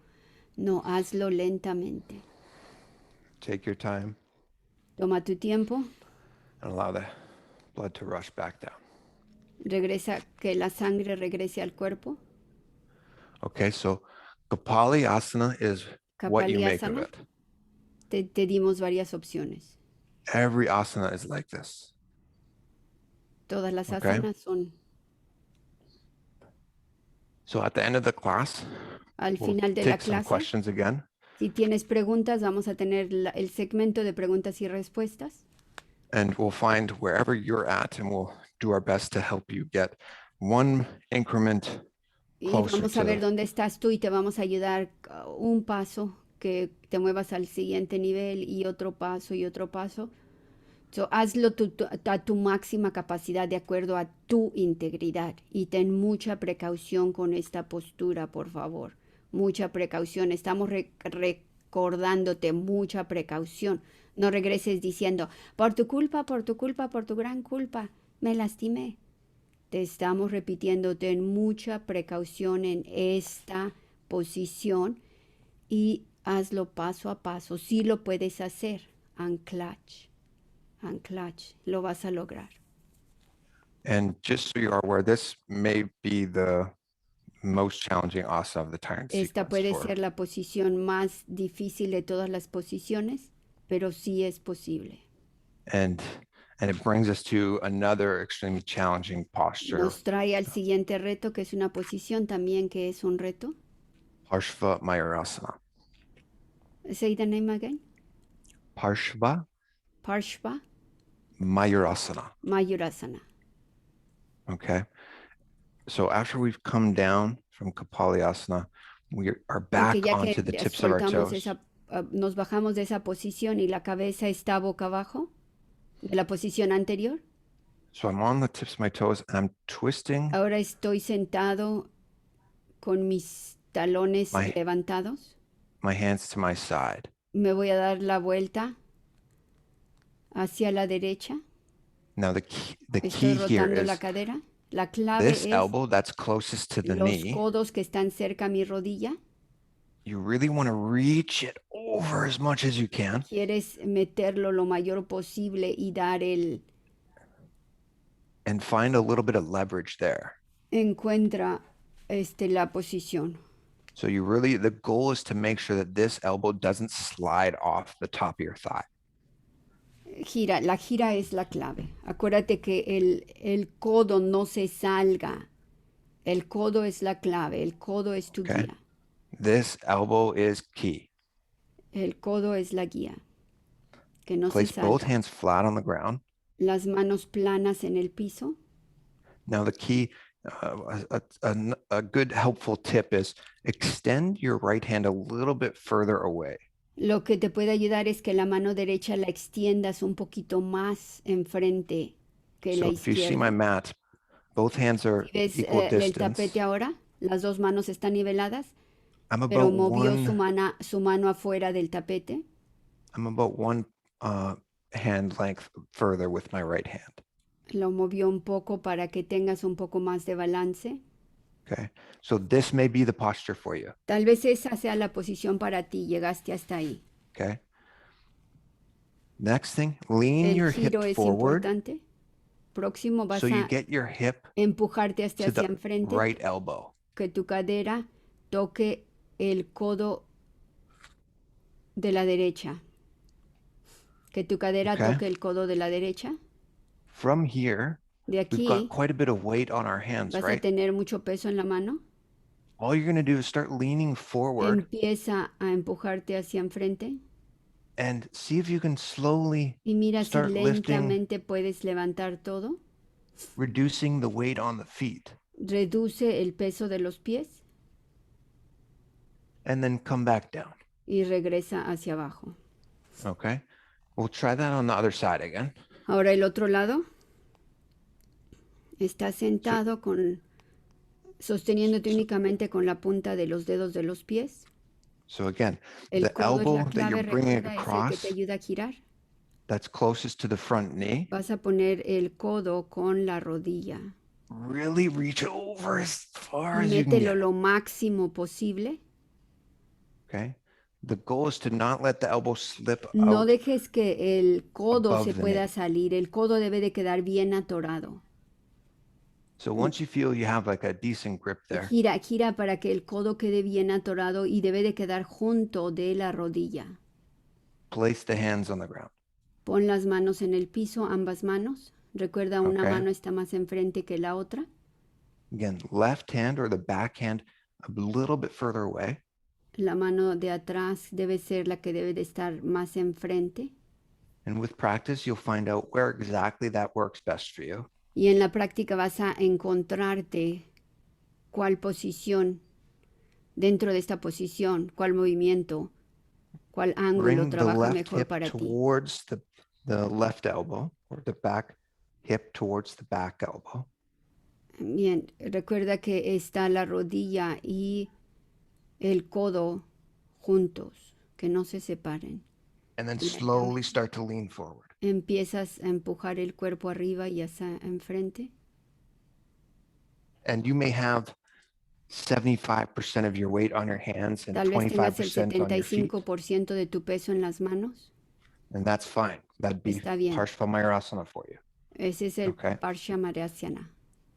No, hazlo lentamente. Take your time Toma tu tiempo. and allow the blood to rush back down. Regresa, que la sangre regrese al cuerpo. Okay, so Kapalyasana is what you make of Kapalyasana. it. Te dimos varias opciones. Every asana is like this. Todas las Okay. asanas son. So at the end of the class, Al we'll final de la take some clase, questions again. si tienes preguntas, vamos a tener el segmento de preguntas y respuestas. And we'll find wherever you're at and we'll do our best to help you get one increment Y closer vamos a to ver dónde estás tú y te vamos a ayudar un paso, que te muevas al siguiente nivel y otro paso y otro paso. So, hazlo a tu máxima capacidad de acuerdo a tu integridad y ten mucha precaución con esta postura, por favor. Mucha precaución. Estamos recordándote mucha precaución. No regreses diciendo, por tu culpa, por tu culpa, por tu gran culpa, me lastimé. Te estamos repitiendo, ten mucha precaución en esta posición y hazlo paso a paso. Sí lo puedes hacer. Anclage. Anclage. Lo vas a lograr. And just so you are aware, this may be the most challenging asana of the entire Esta sequence puede for- ser la posición más difícil de todas las posiciones, pero sí es posible. and it brings us to another extremely challenging posture, Nos trae al siguiente reto, que es una posición también que es un reto. Parshva Mayurasana. Say the name again. Parshva Parshva Mayurasana. Mayurasana. Okay. So after we've come down from Kapalyasana, we are back Porque ya que onto the tips of our soltamos toes. nos bajamos de esa posición y la cabeza está boca abajo, de la posición anterior. So I'm on the tips of my toes and I'm twisting Ahora estoy sentado con mis talones My- levantados. my hands to my side. Me voy a dar la vuelta hacia la derecha. Now the key Estoy here rotando la is cadera. La clave this es elbow that's closest to the los knee. codos que están cerca a mi rodilla. You really want to reach it over as much as you can. Quieres meterlo lo mayor posible y dar el... And find a little bit of leverage there. Encuentra la posición. So you really, the goal is to make sure that this elbow doesn't slide off the top of your thigh. gira, la gira es la clave. Acuérdate que el codo no se salga. El codo es la clave, el codo es tu Okay. guía. This elbow is key. El codo es la guía, que no se Place both salga. hands flat on the ground. Las manos planas en el piso. Now the key, a good helpful tip is extend your right hand a little bit further away. Lo que te puede ayudar es que la mano derecha la extiendas un poquito más enfrente que la So if you see my izquierda. mat, both hands are Si ves equal el distance. tapete ahora, las dos manos están niveladas, I'm pero about movió one, su mano afuera del tapete. I'm about one hand length further with my right hand. Lo movió un poco para que tengas un poco más de balance. Okay. So this may be the posture for you. Tal vez esa sea la posición para ti, llegaste hasta ahí. Okay. Next thing, lean El your giro hip es forward importante. Próximo vas so you a get your hip empujarte to hacia the enfrente, right elbow. que tu cadera toque el codo de la derecha. Que tu cadera Okay. toque el codo de la derecha. From here, De we've got aquí quite a bit of weight on our hands, vas a right? tener mucho peso en la mano. All you're going to do is start leaning forward Empieza a empujarte hacia enfrente and see if you can slowly y mira si start lifting, lentamente puedes levantar todo. reducing the weight on the feet, Reduce el peso de los pies and then come back down. y regresa hacia abajo. Okay. We'll try that on the other side again. Ahora el otro lado. Estás sentado sosteniéndote únicamente con la punta de los dedos de los pies. So again, El the codo es elbow la that clave, you're bringing recuerda, es el que across, te ayuda a girar. that's closest to the front knee, Vas a poner el codo con la rodilla. really reach over as far as you can Mételo get. lo máximo posible. Okay. The goal is to not let the elbow slip No out dejes que el codo above se the pueda knee. salir. El codo debe de quedar bien atorado. So once you feel you have like a decent grip there, Gira, gira para que el codo quede bien atorado y debe de quedar junto de la rodilla. place the hands on the ground. Pon las manos en el piso, ambas manos. Recuerda, una Okay. mano está más enfrente que la otra. Again, left hand or the back hand a little bit further away. La mano de atrás debe ser la que debe de estar más enfrente. And with practice, you'll find out where exactly that works best for you. Y en la práctica vas a encontrarte cuál posición, dentro de esta posición, cuál movimiento, cuál ángulo Bring the trabaja left mejor hip para ti. towards the left elbow or the back hip towards the back elbow. Bien, recuerda que está la rodilla y el codo juntos, que no se separen. And then slowly start to lean forward. Empiezas a empujar el cuerpo arriba y hacia enfrente. And you may have 75% of your weight on your hands and Tal vez tengas el 25% on your feet. 75% de tu peso en las manos. And that's fine. That'd be Está bien. Parshvamayurasana for you. Ese es el Okay. Parshamarasana.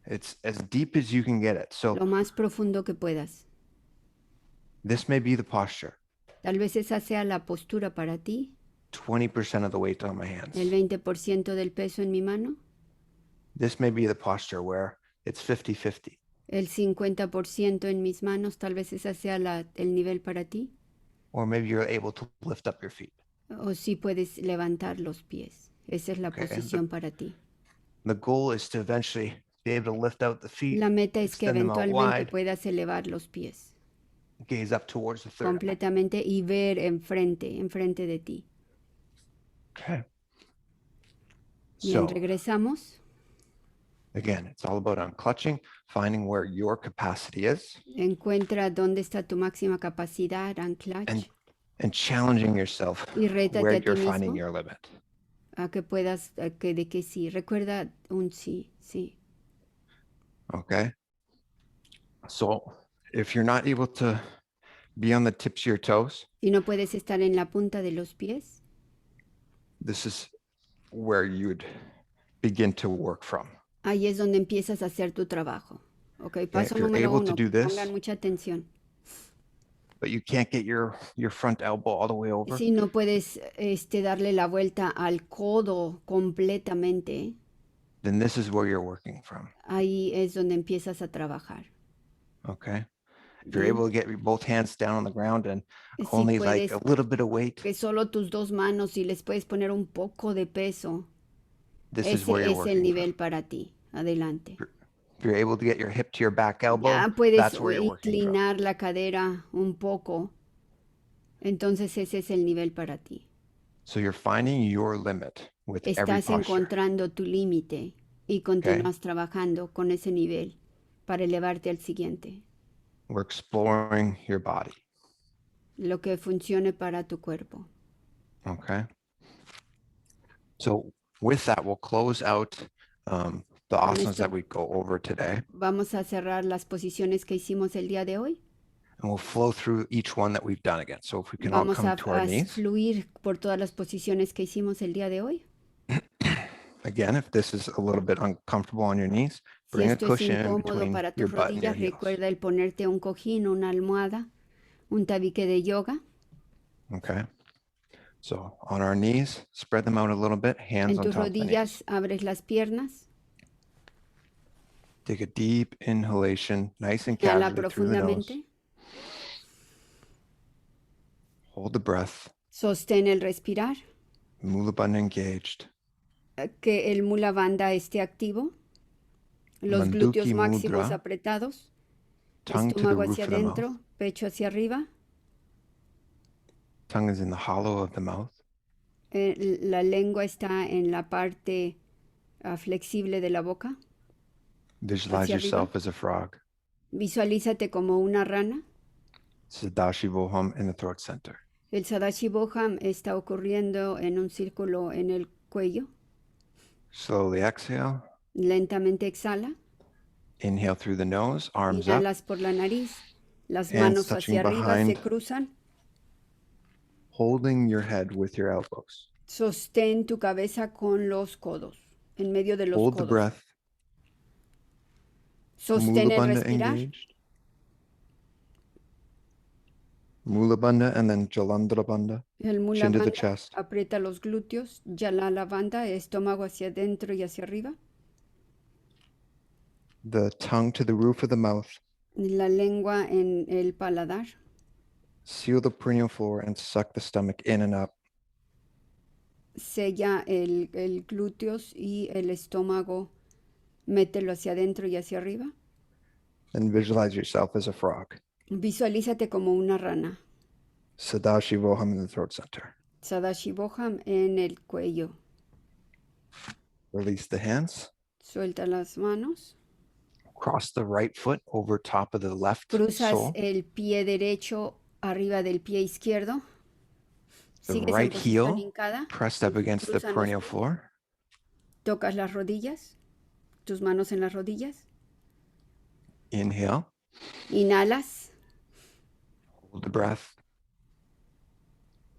It's as deep as you can get it. So Lo más profundo que puedas. this may be the posture. Tal vez esa sea la postura para ti. 20% of the weight on my hands. El 20% del peso en mi mano. This may be the posture where it's 50-50. El 50% en mis manos. Tal vez esa sea el nivel para ti. Or maybe you're able to lift up your feet. O si puedes levantar los pies. Esa es la Okay, posición para ti. The goal is to eventually be able to lift out the feet, La meta es que extend them out eventualmente wide, puedas elevar los pies gaze up towards the third eye. completamente y ver enfrente de ti. Okay. Bien, So regresamos. again, it's all about unclutching, finding where your capacity is, Encuentra dónde está tu máxima capacidad, anclaje, and challenging yourself y rétate where a ti you're finding mismo your limit. a que puedas, de que sí. Recuerda un sí, sí. Okay. So if you're not able to be on the tips of your toes, Si no puedes estar en la punta de los pies, this is where you would begin to work from. ahí es donde empiezas a hacer tu trabajo. Ok, paso if you're número able to 1, do this, pongan mucha atención. but you can't get your front elbow all the way over, Si no puedes darle la vuelta al codo completamente, then this is where you're working from. ahí es donde empiezas a trabajar. Okay. If you're Bien. able to get both hands down on the ground and Si only like puedes a little bit of weight, que solo tus dos manos y les puedes poner un poco de peso, this is where ese you're es el working nivel from. para ti. Adelante. If you're able to get your hip to your back elbow, Ya puedes that's where you're working from. inclinar la cadera un poco. Entonces ese es el nivel para ti. So you're finding your limit with every Estás posture. encontrando tu límite y continúas trabajando con ese nivel para elevarte al siguiente. We're exploring your body. Lo que funcione para tu cuerpo. Okay. So with that, we'll close out the asanas that we go over today. Vamos a cerrar las posiciones que hicimos el día de hoy. And we'll flow through each one that we've done again. So if we can all Vamos come a to our knees. fluir por todas las posiciones que hicimos el día de hoy. Again, if this is a little bit uncomfortable on your knees, Si bring a esto es cushion in incómodo between para your tus butt and your rodillas, heels. recuerda el ponerte un cojín, una almohada, un tabique de yoga. Okay. So on our knees, spread them out a little bit, hands En on tus top of the knees. rodillas abres las piernas. Take a deep inhalation, nice and Inhala casually through the nose. profundamente. Hold the breath. Sostén el respirar. Mula bandha engaged. Que el mula bandha esté activo. Los glúteos Manduki máximos mudra. apretados. Tongue to the Estómago roof hacia of the mouth. adentro, pecho hacia arriba. Tongue is in the hollow of the mouth. La lengua está en la parte flexible de la boca. Visualize Hacia yourself arriba. as a frog. Visualízate como una rana. Sadashivoham in the throat center. El Sadashivoham está ocurriendo en un círculo en el cuello. Slowly exhale. Lentamente exhala. Inhale through the nose, arms up. Inhalas por la nariz. Las Hands manos touching hacia arriba se behind. cruzan. Holding your head with your elbows. Sostén tu cabeza con los codos, en medio de los Hold the codos. breath. Sostén Mula el bandha respirar. engaged. Mula bandha and then Jalandhara bandha. El mula Chin to the bandha chest. aprieta los glúteos. Jalala bandha, estómago hacia adentro y hacia arriba. The tongue to the roof of the mouth. La lengua en el paladar. Seal the perineal floor and suck the stomach in and up. Sella el glúteos y el estómago. Mételo hacia adentro y hacia arriba. And visualize yourself as a frog. Visualízate como una rana. Sadashivoham in the throat center. Sadashivoham en el cuello. Release the hands. Suelta las manos. Cross the right foot over top of the left Cruzas sole. el pie derecho arriba del pie izquierdo. The Sigues right en posición heel hincada. pressed up against the Cruzan los perineal pies. floor. Tocas las rodillas. Tus manos en las rodillas. Inhale. Inhalas. Hold the breath.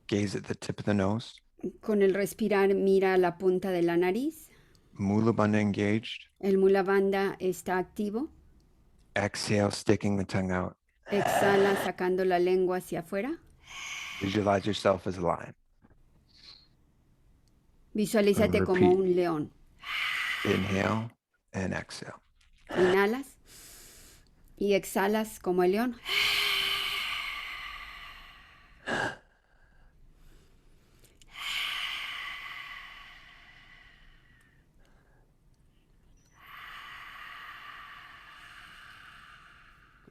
Gaze at the tip of the nose. Con el respirar mira la punta de la nariz. Mula bandha engaged. El mula bandha está activo. Exhale, sticking the tongue out. Exhala sacando la lengua hacia afuera. Visualize yourself as a lion. Visualízate And como repeat. un león. Inhale and exhale. Inhalas y exhalas como el león.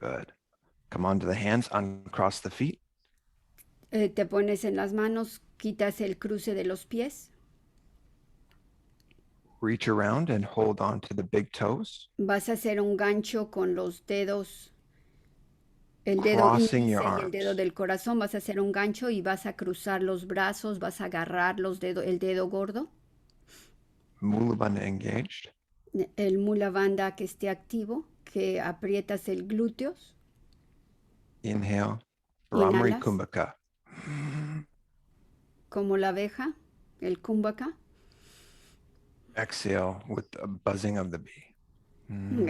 Good. Come onto the hands, uncross the feet. Te pones en las manos, quitas el cruce de los pies. Reach around and hold on to the big toes. Vas a hacer un gancho con los dedos, el dedo Crossing índice your y el dedo arms. del corazón. Vas a hacer un gancho y vas a cruzar los brazos, vas a agarrar el dedo gordo, Mula bandha engaged. el mula bandha que esté activo, que aprietas el glúteos. Inhale. Brahmari Inhalas. Kumbhaka. Como la abeja, el kumbhaka. Exhale with the buzzing of the bee.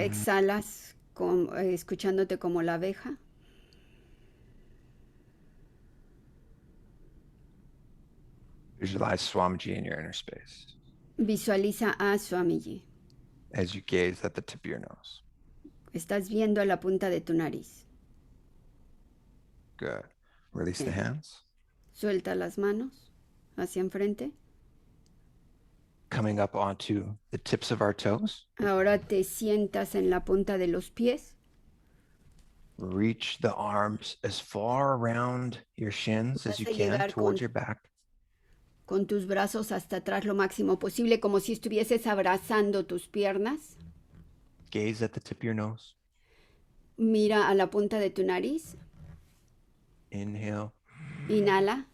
Exhalas escuchándote como la abeja. Visualize Swamiji in your inner space Visualiza a Swamiji. as you gaze at the tip of your nose. Estás viendo a la punta de tu nariz. Good. Release the Bien. hands. Suelta las manos hacia enfrente. Coming up onto the tips of our toes. Ahora te sientas en la punta de los pies. Reach the arms as far around your shins as you can towards your back. Con tus brazos hasta atrás lo máximo posible, como si estuvieses abrazando tus piernas. Gaze at the tip of your nose. Mira a la punta de tu nariz. Inhale. Inhala.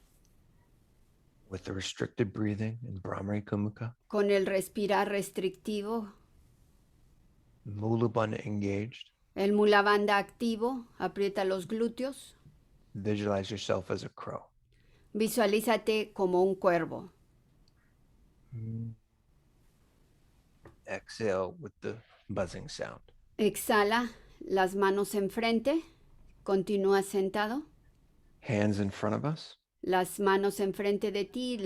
With the restricted breathing in Brahmari Kumukha. Con el respirar restrictivo. Mula bandha engaged. El mula bandha activo. Aprieta los glúteos. Visualize yourself as a crow. Visualízate como un cuervo. Exhale with the buzzing sound. Exhala, las manos enfrente. Continúa sentado. Hands in front of us. Las manos enfrente de ti,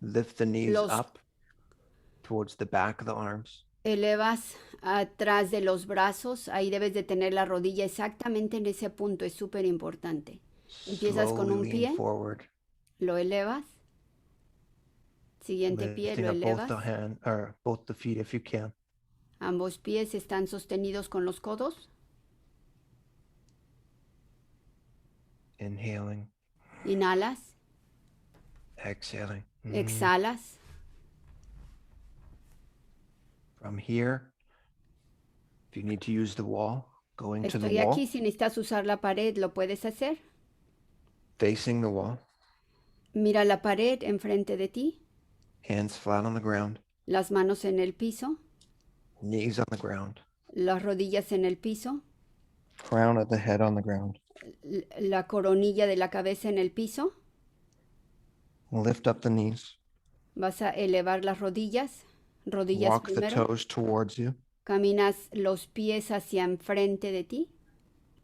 Lift the knees up towards the back of the arms. elevas atrás de los brazos. Ahí debes de tener la rodilla exactamente en ese punto. Es súper importante. Empiezas con un pie. Lo elevas. Siguiente pie, lo elevas. Both the feet if you can. Ambos pies están sostenidos con los codos. Inhaling. Inhalas. Exhaling. Exhalas. From here, if you need to use the wall, going to the wall. Estoy aquí, si necesitas usar la pared, lo puedes hacer. Facing the wall. Mira la pared enfrente de ti. Hands flat on the ground. Las manos en el piso. Knees on the ground. Las rodillas en el piso. Crown of the head on the ground. La coronilla de la cabeza en el piso. Lift up the knees. Vas a elevar las rodillas. Rodillas Walk primero. the toes towards you. Caminas los pies hacia enfrente de ti.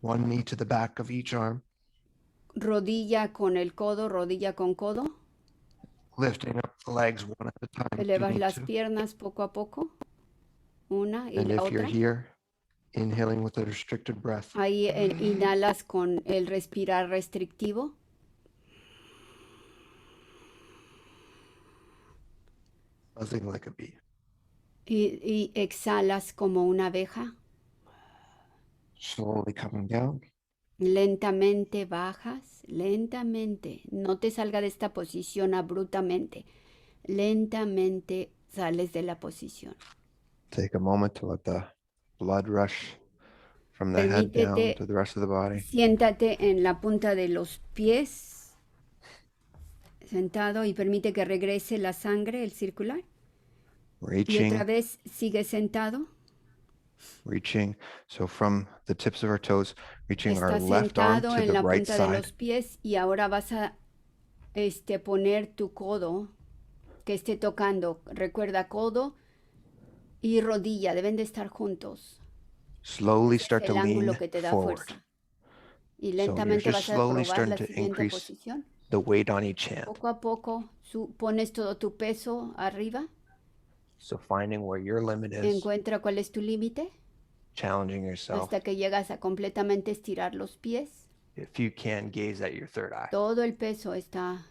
One knee to the back of each arm. Rodilla con el codo, rodilla con codo. Lifting up the legs one at a time. Elevas las piernas poco a poco. Una y and la if otra. you're here, inhaling with a restricted breath. Ahí inhalas con el respirar restrictivo. Buzzing like a bee. Y exhalas como una abeja. Slowly coming down. Lentamente bajas, lentamente. No te salga de esta posición abruptamente. Lentamente sales de la posición. Take a moment to let the blood rush from the head down to the rest of the body. Siéntate en la punta de los pies, sentado, y permite que regrese la sangre, el circular. Reaching. Y otra vez sigue sentado. Reaching, so from the tips of our toes, reaching our Estás left arm sentado to en the la right punta de side. los pies y ahora vas a poner tu codo que esté tocando. Recuerda, codo y rodilla deben de estar juntos. Slowly Es start to el lean ángulo que te da forward. fuerza. Y So you're lentamente just vas a slowly probar starting la to siguiente increase posición. the weight on each hand. Poco a poco pones todo tu peso arriba. So finding where your limit is, Encuentra cuál es tu límite challenging yourself. hasta que llegas a completamente estirar los pies. If you can, gaze at your third eye. Todo el peso está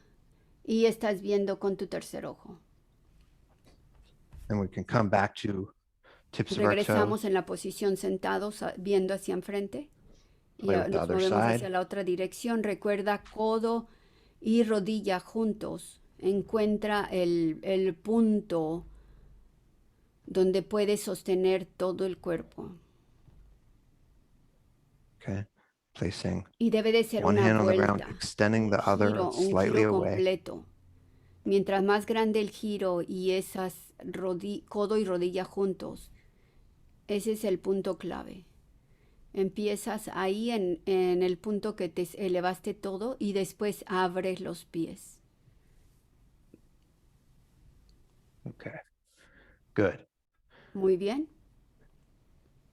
y estás viendo con tu tercer ojo. And we can come back to tips of our toes. Regresamos en la posición sentados, viendo hacia enfrente. Y Play with the nos other movemos side. hacia la otra dirección. Recuerda, codo y rodilla juntos. Encuentra el punto donde puedes sostener todo el cuerpo. Okay. Placing Y debe de ser one una hand on the ground, vuelta, extending the other un slightly giro away. completo. Mientras más grande el giro y esas codo y rodilla juntos, ese es el punto clave. Empiezas ahí en el punto que te elevaste todo y después abres los pies. Okay. Good. Muy bien.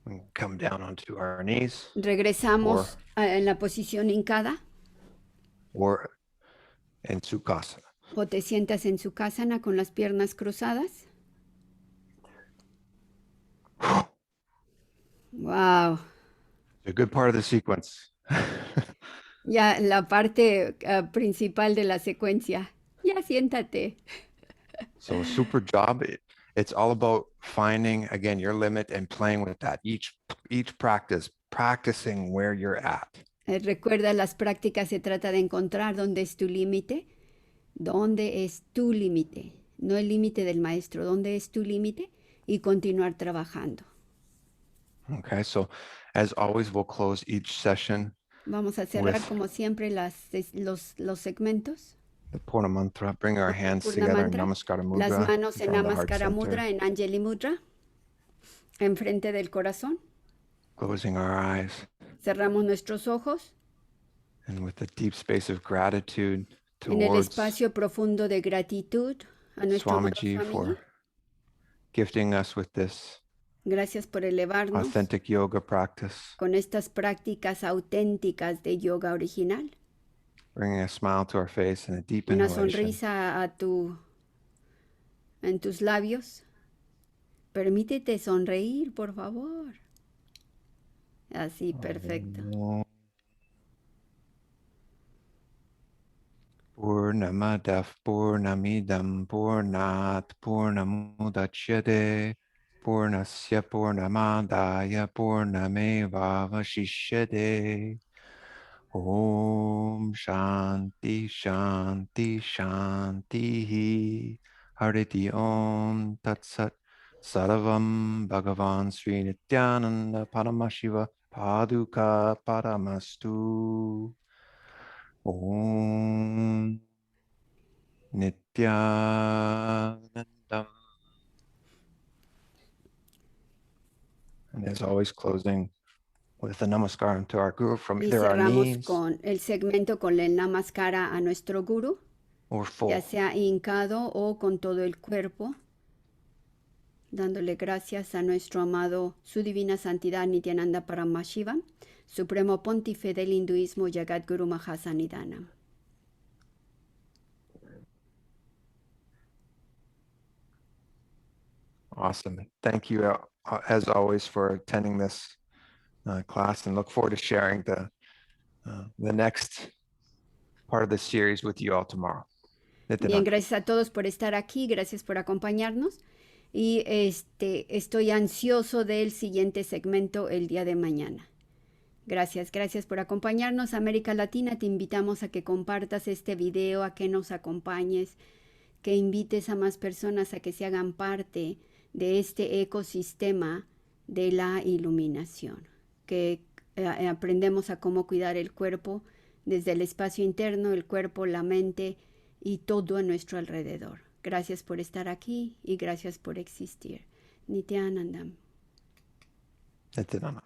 We can come down onto our knees, Regresamos en la posición hincada. or in Sukhasana. O te sientas en Sukhasana con las piernas cruzadas. Wow. It's a good part of the sequence. Ya la parte principal de la secuencia. Ya siéntate. So a super job. It's all about finding again your limit and playing with that. Each practice, practicing where you're at. Recuerda, las prácticas se trata de encontrar dónde es tu límite. ¿Dónde es tu límite? No el límite del maestro. ¿Dónde es tu límite? Y continuar trabajando. Okay, so as always, we'll close each session Vamos a cerrar with como siempre los segmentos. the Purna Mantra. Bring our Con el hands Purna together in Mantra. Namaskara Las Mudra manos in en front of the heart Namaskara center, Mudra, en Anjali Mudra, enfrente del corazón. closing our eyes, Cerramos nuestros ojos and with a deep space of gratitude en el towards espacio profundo de gratitud a nuestro Guru Swamiji Swamiji. for gifting us with this Gracias por elevarnos authentic yoga practice, con estas prácticas auténticas de yoga original. bringing a smile to our face and a deep Una inhalation. sonrisa en tus labios. Permítete sonreír, por favor. Así, perfecto. Purnamadav Purnamidam Purnat Purnamudachyate Purnasya Purnamadaya Purnameva Vashishyate. Om Shanti Shanti Shanti Hariti Om Tat Sat Sarvam Bhagavan Sri Nithyananda Paramashiva Paduka Paramastu. Om Nithyanandam. And as always, closing with a namaskaram to our guru from Y either our cerramos knees con el segmento con el namaskara a nuestro guru, or ya full. sea hincado o con todo el cuerpo, dándole gracias a nuestro amado, su Divina Santidad Nithyananda Paramashivam, Supremo Pontifice del Hinduismo, Jagadguru Mahasanidhanam. Awesome. Thank you, as always, for attending this class, and look forward to sharing the next part of the series with you all tomorrow. Bien, Nithyananda. gracias a todos por estar aquí, gracias por acompañarnos. Y estoy ansioso del siguiente segmento el día de mañana. Gracias, gracias por acompañarnos. América Latina, te invitamos a que compartas este video, a que nos acompañes, que invites a más personas a que se hagan parte de este ecosistema de la iluminación, que aprendemos a cómo cuidar el cuerpo desde el espacio interno, el cuerpo, la mente y todo a nuestro alrededor. Gracias por estar aquí y gracias por existir. Nithyanandam. Nithyananda.